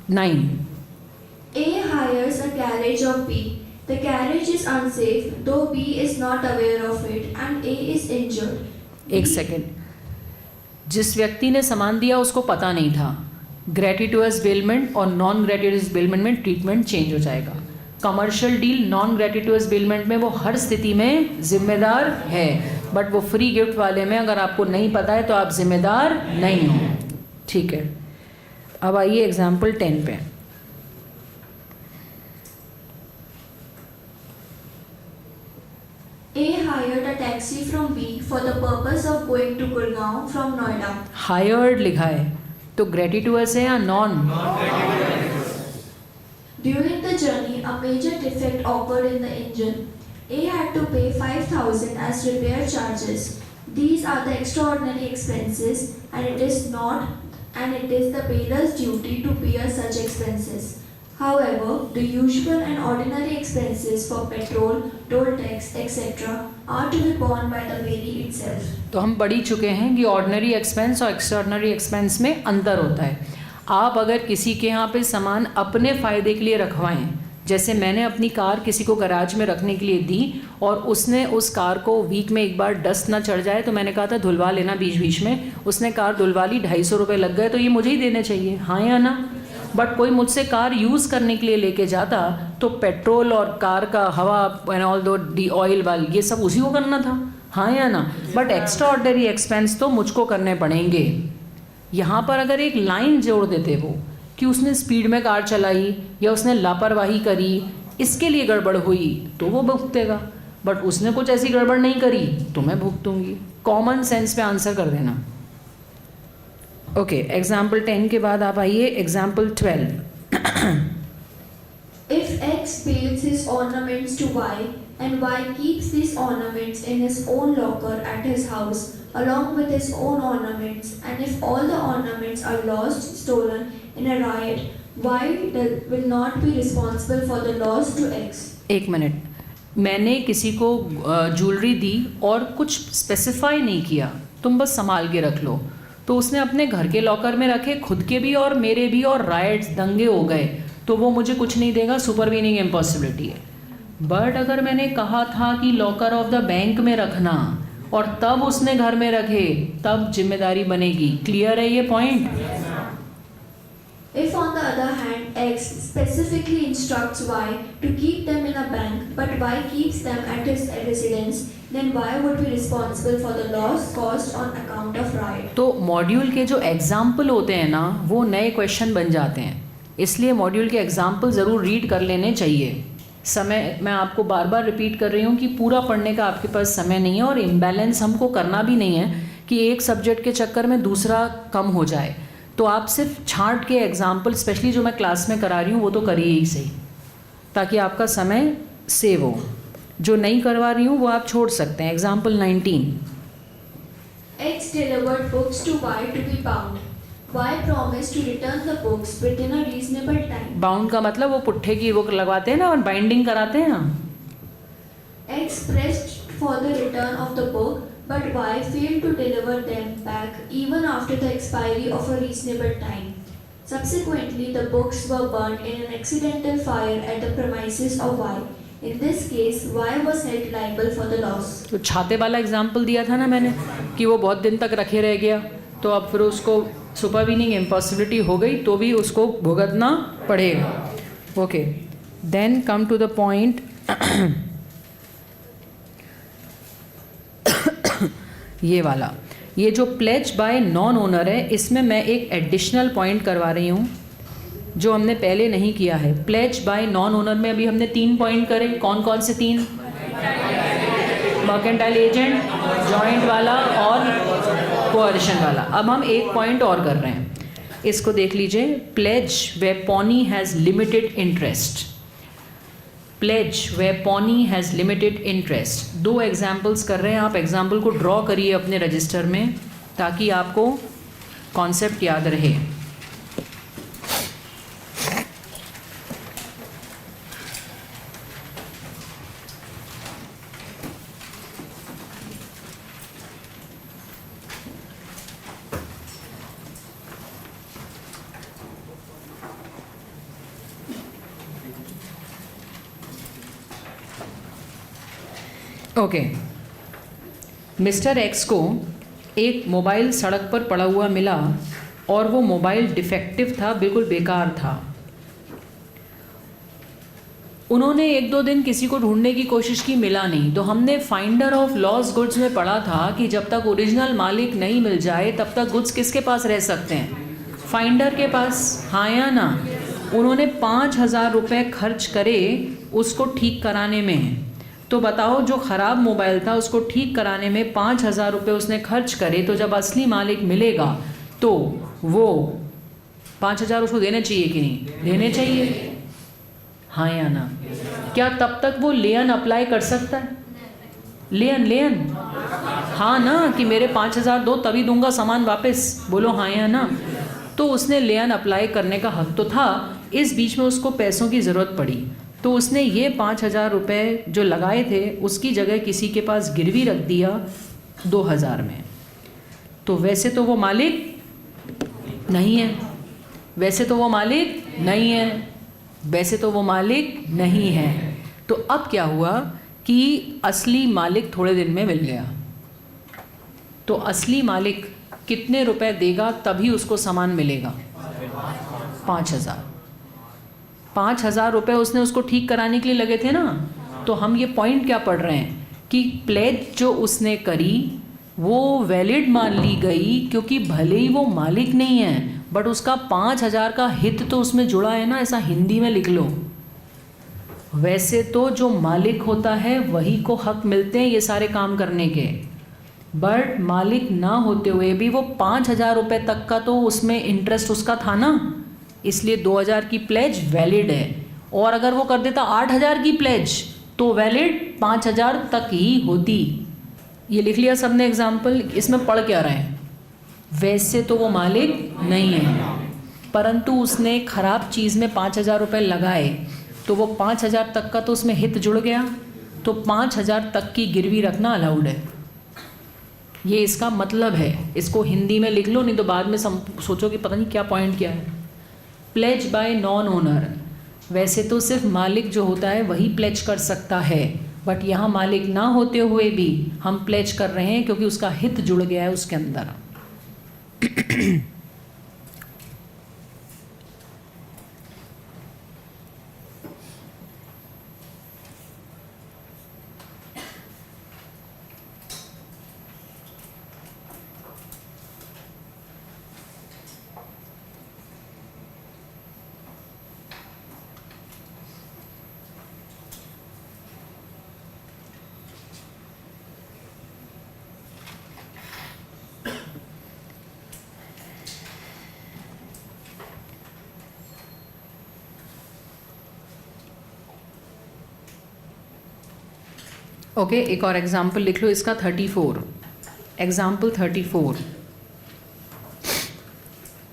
9. A hires a carriage of B. The carriage is unsafe, though B is not aware of it, and A is injured. एक सेकेंड. जिस व्यक्ति ने सामान दिया उसको पता नहीं था. ग्रेटिट्यूअस बेलमेंट और नॉन ग्रेटिट्यूअस बेलमेंट में ट्रीटमेंट चेंज हो जाएगा. कमर्शियल डील नॉन ग्रेटिट्यूअस बेलमेंट में वो हर स्थिति में जिम्मेदार है, बट वो फ्री गिफ्ट वाले में अगर आपको नहीं पता है तो आप जिम्मेदार नहीं हो. ठीक है, अब आइए एग्जाम्पल 10 पे. A hired a taxi from B for the purpose of going to Gurgaon from Noida. Hired लिखा है तो ग्रेटिट्यूअस है या non. During the journey, a major defect occurred in the engine. A had to pay 5,000 as repair charges. These are the extraordinary expenses, and it is the bailor's duty to bear such expenses. However, the usual and ordinary expenses for petrol, toll tax, etc. are to be borne by the bailee itself. तो हम पढ़ ही चुके हैं कि ordinary expense और extraordinary expense में अंतर होता है. आप अगर किसी के यहाँ पे सामान अपने फ़ायदे के लिए रखवाएं, जैसे मैंने अपनी कार किसी को गैराज में रखने के लिए दी और उसने उस कार को वीक में एक बार डस्ट ना चढ़ जाए तो मैंने कहा था धुलवा लेना बीच बीच में. उसने कार धुलवा ली, 250 रुपये लग गए, तो ये मुझे ही देने चाहिए, हाँ या ना. बट कोई मुझसे कार यूज़ करने के लिए लेके जाता तो पेट्रोल और कार का हवा एंड ऑल दो डी ऑयल वाल ये सब उसी को करना था, हाँ या ना. बट एक्स्ट्रा ऑर्डिनरी एक्सपेंस तो मुझको करने पड़ेंगे. यहाँ पर अगर एक लाइन जोड़ देते वो कि उसने स्पीड में कार चलाई या उसने लापरवाही करी, इसके लिए गड़बड़ हुई तो वो भुगतेगा. बट उसने कुछ ऐसी गड़बड़ नहीं करी तो मैं भुगतूंगी. कॉमन सेंस पे आंसर कर देना. ओके, एग्जाम्पल 10 के बाद आप आइए example 12. If X pails his ornaments to Y, and Y keeps these ornaments in his own locker at his house, along with his own ornaments, and if all the ornaments are lost, stolen in a riot, Y will not be responsible for the loss to X. एक minute, मैंने किसी को jewellery दी और कुछ specify नहीं किया, तुम बस संभाल के रख लो, तो उसने अपने घर के लॉकर में रखे, खुद के भी और मेरे भी, और राइट्स दंगे हो गए तो वो मुझे कुछ नहीं देगा, सुपरवीनिंग इम्पॉसिबिलिटी है. बट अगर मैंने कहा था कि लॉकर ऑफ द बैंक में रखना और तब उसने घर में रखे, तब जिम्मेदारी बनेगी. क्लियर है ये point? If on the other hand X specifically instructs Y to keep them in a bank, but Y keeps them at his residence, then Y would be responsible for the loss caused on account of riot. तो module के जो example होते हैं ना वो नए question बन जाते हैं, इसलिए मॉड्यूल के एग्जाम्पल ज़रूर रीड कर लेने चाहिए। समय मैं आपको बार बार रिपीट कर रही हूँ कि पूरा पढ़ने का आपके पास समय नहीं है और इम्बैलेंस हमको करना भी नहीं है कि एक सब्जेक्ट के चक्कर में दूसरा कम हो जाए। तो आप सिर्फ छांट के एग्जाम्पल स्पेशली जो मैं क्लास में करा रही हूँ वो तो करिए ही सही, ताकि आपका समय सेव हो। जो नहीं करवा रही हूँ वो आप छोड़ सकते हैं। Example 19। X delivered books to Y to be bound. Y promised to return the books within a reasonable time. Bound का मतलब वो पुट्ठे की वो लगवाते हैं ना और बाइंडिंग कराते हैं ना। X pressed for the return of the book, but Y failed to deliver them back even after the expiry of a reasonable time. Subsequently, the books were burned in an accidental fire at the premises of Y. In this case, Y was held liable for the loss. तो छाते वाला example दिया था ना मैंने कि वो बहुत दिन तक रखे रह गया, तो अब फिर उसको सुपरवीनिंग इम्पॉसिबिलिटी हो गई तो भी उसको भुगतना पड़ेगा। Okay, then come to the point. ये वाला, ये जो प्लेज बाय नॉन ओनर है, इसमें मैं एक एडिशनल पॉइंट करवा रही हूँ जो हमने पहले नहीं किया है। प्लेज बाय नॉन ओनर में अभी हमने 3 पॉइंट करे। कौन कौन से 3? मर्केंटाइल एजेंट, जॉइंट वाला और कोअर्शन वाला। अब हम एक पॉइंट और कर रहे हैं, इसको देख लीजिए। Pledge way pawnee has limited interest. Pledge way pawnee has limited interest. 2 examples कर रहे हैं, आप एग्जाम्पल को ड्रॉ करिए अपने रजिस्टर में ताकि आपको कॉन्सेप्ट याद रहे। ओके, मिस्टर एक्स को एक मोबाइल सड़क पर पड़ा हुआ मिला और वो मोबाइल डिफेक्टिव था, बिल्कुल बेकार था। उन्होंने 1-2 दिन किसी को ढूंढने की कोशिश की, मिला नहीं। तो हमने फाइंडर ऑफ लॉस्ट गुड्स में पढ़ा था कि जब तक ओरिजिनल मालिक नहीं मिल जाए तब तक गुड्स किसके पास रह सकते हैं? फाइंडर के पास, हाँ या ना? उन्होंने 5,000 रुपये खर्च करे उसको ठीक कराने में। तो बताओ, जो ख़राब मोबाइल था उसको ठीक कराने में 5,000 रुपये उसने खर्च करे, तो जब असली मालिक मिलेगा तो वो 5,000 उसको देने चाहिए कि नहीं देने चाहिए? हाँ या ना? क्या तब तक वो लेन अप्लाई कर सकता है? लेन हाँ ना, कि मेरे 5,000 दो तभी दूंगा सामान वापस, बोलो हाँ या ना? तो उसने लेन अप्लाई करने का हक तो था। इस बीच में उसको पैसों की ज़रूरत पड़ी, तो उसने ये 5,000 रुपये जो लगाए थे उसकी जगह किसी के पास गिरवी रख दिया 2,000 में। तो वैसे तो वो मालिक नहीं है, वैसे तो वो मालिक नहीं है, वैसे तो वो मालिक नहीं है। तो अब क्या हुआ कि असली मालिक थोड़े दिन में मिल गया। तो असली मालिक कितने रुपए देगा तभी उसको सामान मिलेगा? 5,000। 5,000 रुपये उसने उसको ठीक कराने के लिए लगे थे ना। तो हम ये पॉइंट क्या पढ़ रहे हैं कि प्लेज जो उसने करी वो वैलिड मान ली गई, क्योंकि भले ही वो मालिक नहीं है बट उसका 5,000 का हित तो उसमें जुड़ा है ना। ऐसा हिंदी में लिख लो। वैसे तो जो मालिक होता है वही को हक मिलते हैं ये सारे काम करने के, बट मालिक ना होते हुए भी वो 5,000 रुपये तक का तो उसमें इंटरेस्ट उसका था ना, इसलिए 2,000 की प्लेज वैलिड है। और अगर वो कर देता 8,000 की प्लेज तो वैलिड 5,000 तक ही होती। ये लिख लिया सबने एग्जाम्पल। इसमें पढ़ क्या रहे हैं? वैसे तो वो मालिक नहीं है परंतु उसने ख़राब चीज़ में 5,000 रुपये लगाए तो वो 5,000 तक का तो उसमें हित जुड़ गया, तो 5,000 तक की गिरवी रखना अलाउड है। ये इसका मतलब है। इसको हिंदी में लिख लो, नहीं तो बाद में सोचो कि पता नहीं क्या पॉइंट क्या है। प्लेज बाय नॉन ओनर, वैसे तो सिर्फ मालिक जो होता है वही प्लेज कर सकता है, बट यहाँ मालिक ना होते हुए भी हम प्लेज कर रहे हैं क्योंकि उसका हित जुड़ गया है उसके अंदर। ओके एक और एग्जाम्पल लिख लो इसका 34। एग्जाम्पल 34,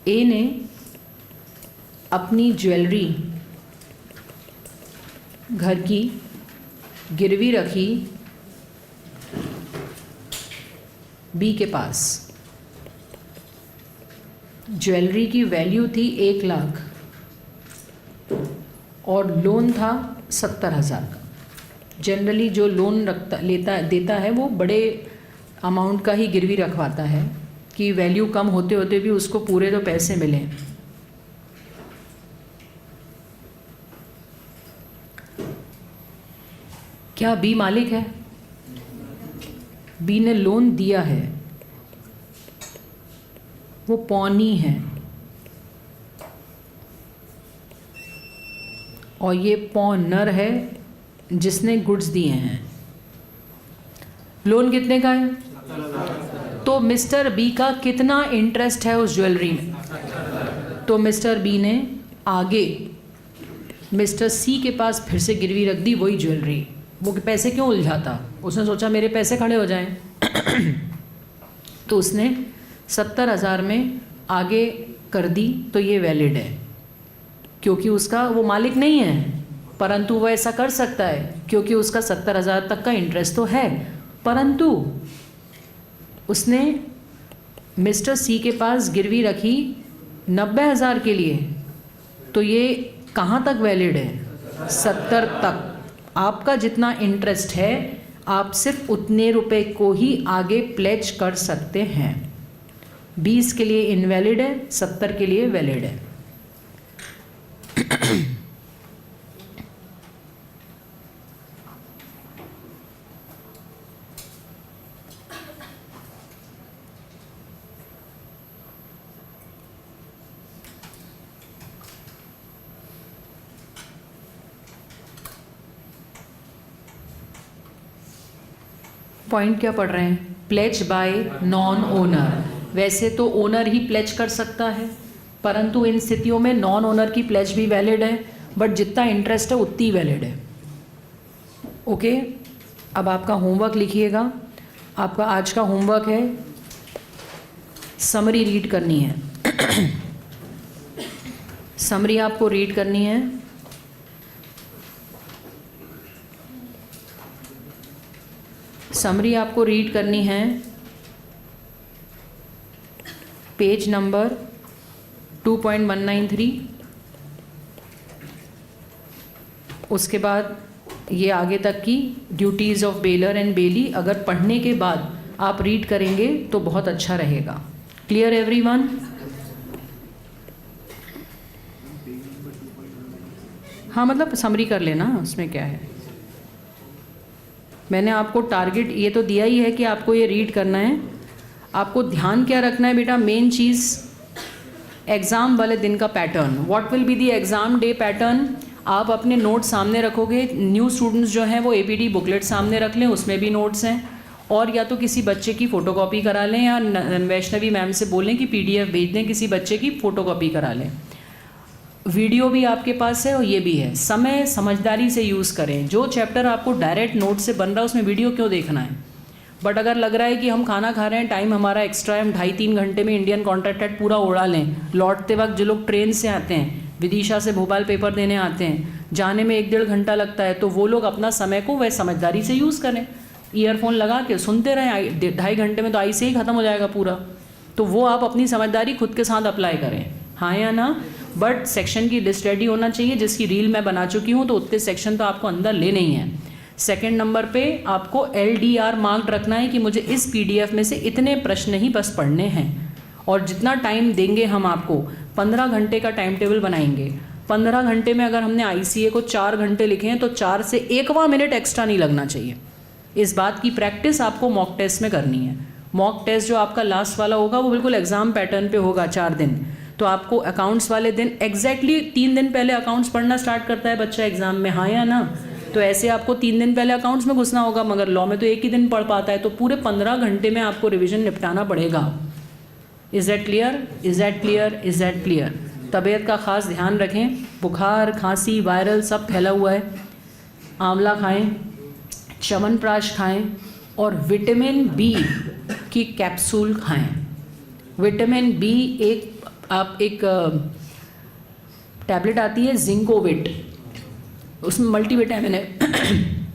ए ने अपनी ज्वेलरी घर की गिरवी रखी बी के पास। ज्वेलरी की वैल्यू थी 1 लाख और लोन था 70,000 का। जनरली जो लोन देता है वो बड़े अमाउंट का ही गिरवी रखवाता है कि वैल्यू कम होते होते भी उसको पूरे तो पैसे मिले। क्या बी मालिक है? बी ने लोन दिया है, वो पौनी है और ये पॉनर है जिसने गुड्स दिए हैं। लोन कितने का है? तो मिस्टर बी का कितना इंटरेस्ट है उस ज्वेलरी में? तो मिस्टर बी ने आगे मिस्टर सी के पास फिर से गिरवी रख दी वही ज्वेलरी। वो पैसे क्यों उलझाता? उसने सोचा मेरे पैसे खड़े हो जाएं तो उसने 70,000 में आगे कर दी। तो ये वैलिड है क्योंकि उसका वो मालिक नहीं है, परंतु वह ऐसा कर सकता है क्योंकि उसका 70,000 तक का इंटरेस्ट तो है। परंतु उसने मिस्टर सी के पास गिरवी रखी 90,000 के लिए, तो ये कहाँ तक वैलिड है? 70 तक। आपका जितना इंटरेस्ट है आप सिर्फ उतने रुपए को ही आगे प्लेज कर सकते हैं। 20 के लिए इनवैलिड है, 70 के लिए वैलिड है। पॉइंट क्या पढ़ रहे हैं? Pledge by non owner. वैसे तो ओनर ही प्लेज कर सकता है, परंतु इन स्थितियों में नॉन ओनर की प्लेज भी वैलिड है, बट जितना इंटरेस्ट है उतनी वैलिड है। ओके, अब आपका होमवर्क लिखिएगा। आपका आज का होमवर्क है समरी रीड करनी है। समरी आपको रीड करनी है। समरी आपको रीड करनी है पेज नंबर 2.193। उसके बाद ये आगे तक की ड्यूटीज़ ऑफ बेलर एंड बेली अगर पढ़ने के बाद आप रीड करेंगे तो बहुत अच्छा रहेगा। Clear everyone? हाँ, मतलब समरी कर लेना, उसमें क्या है। मैंने आपको टारगेट ये तो दिया ही है कि आपको ये रीड करना है। आपको ध्यान क्या रखना है बेटा? मेन चीज़ एग्ज़ाम वाले दिन का pattern. What will be the exam day pattern? आप अपने नोट सामने रखोगे। न्यू स्टूडेंट्स जो हैं वो APD बुकलेट सामने रख लें, उसमें भी नोट्स हैं। और या तो किसी बच्चे की फ़ोटोकॉपी करा लें या वैष्णवी मैम से बोलें कि PDF भेज दें, किसी बच्चे की फ़ोटोकॉपी करा लें। वीडियो भी आपके पास है और ये भी है। समय समझदारी से यूज़ करें। जो चैप्टर आपको डायरेक्ट नोट से बन रहा है उसमें वीडियो क्यों देखना है? बट अगर लग रहा है कि हम खाना खा रहे हैं, टाइम हमारा एक्स्ट्रा है, हम 2.5-3 घंटे में इंडियन कॉन्ट्रैक्टेड पूरा उड़ा लें। लौटते वक्त जो लोग ट्रेन से आते हैं, विदिशा से भोपाल पेपर देने आते हैं, जाने में 1-1.5 घंटा लगता है, तो वो लोग अपना समय को वह समझदारी से यूज़ करें। ईयरफोन लगा के सुनते रहें। 2.5 घंटे में तो आई से ही ख़त्म हो जाएगा पूरा। तो वो आप अपनी समझदारी खुद के साथ अप्लाई करें, हाँ या ना? बट सेक्शन की लिस्ट रेडी होना चाहिए, जिसकी रील मैं बना चुकी हूँ, तो उतने सेक्शन तो आपको अंदर लेने ही हैं। सेकंड नंबर पे आपको LDR मार्क्ड रखना है कि मुझे इस PDF में से इतने प्रश्न ही बस पढ़ने हैं। और जितना टाइम देंगे हम आपको, 15 घंटे का टाइम टेबल बनाएंगे। 15 घंटे में अगर हमने ICA को 4 घंटे लिखे हैं तो 4 से 1वां मिनट एक्स्ट्रा नहीं लगना चाहिए। इस बात की प्रैक्टिस आपको मॉक टेस्ट में करनी है। मॉक टेस्ट जो आपका लास्ट वाला होगा वो बिल्कुल एग्जाम पैटर्न पे होगा, 4 दिन। तो आपको अकाउंट्स वाले दिन एग्जैक्टली 3 दिन पहले अकाउंट्स पढ़ना स्टार्ट करता है बच्चा एग्जाम में, हाँ या ना? तो ऐसे आपको 3 दिन पहले अकाउंट्स में घुसना होगा, मगर लॉ में तो एक ही दिन पढ़ पाता है। तो पूरे 15 घंटे में आपको रिवीजन निपटाना पड़ेगा। Is that clear? Is that clear? Is that clear? तबीयत का ख़ास ध्यान रखें। बुखार, खांसी, वायरल सब फैला हुआ है। आंवला खाएं, च्यवनप्राश खाएं और विटामिन बी की कैप्सूल खाएं। विटामिन बी एक टैबलेट आती है जिंकोविट, उसमें मल्टीविटामिन है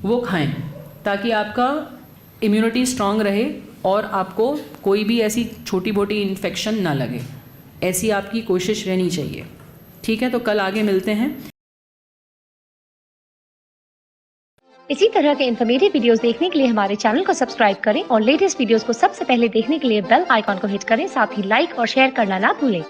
वो खाएं ताकि आपका इम्यूनिटी स्ट्रांग रहे और आपको कोई भी ऐसी छोटी मोटी इन्फेक्शन ना लगे। ऐसी आपकी कोशिश रहनी चाहिए। ठीक है, तो कल आगे मिलते हैं। इसी तरह के इन्फॉर्मेटिव वीडियोस देखने के लिए हमारे चैनल को सब्सक्राइब करें और लेटेस्ट वीडियोस को सबसे पहले देखने के लिए बेल आइकॉन को हिट करें। साथ ही लाइक और शेयर करना ना भूलें।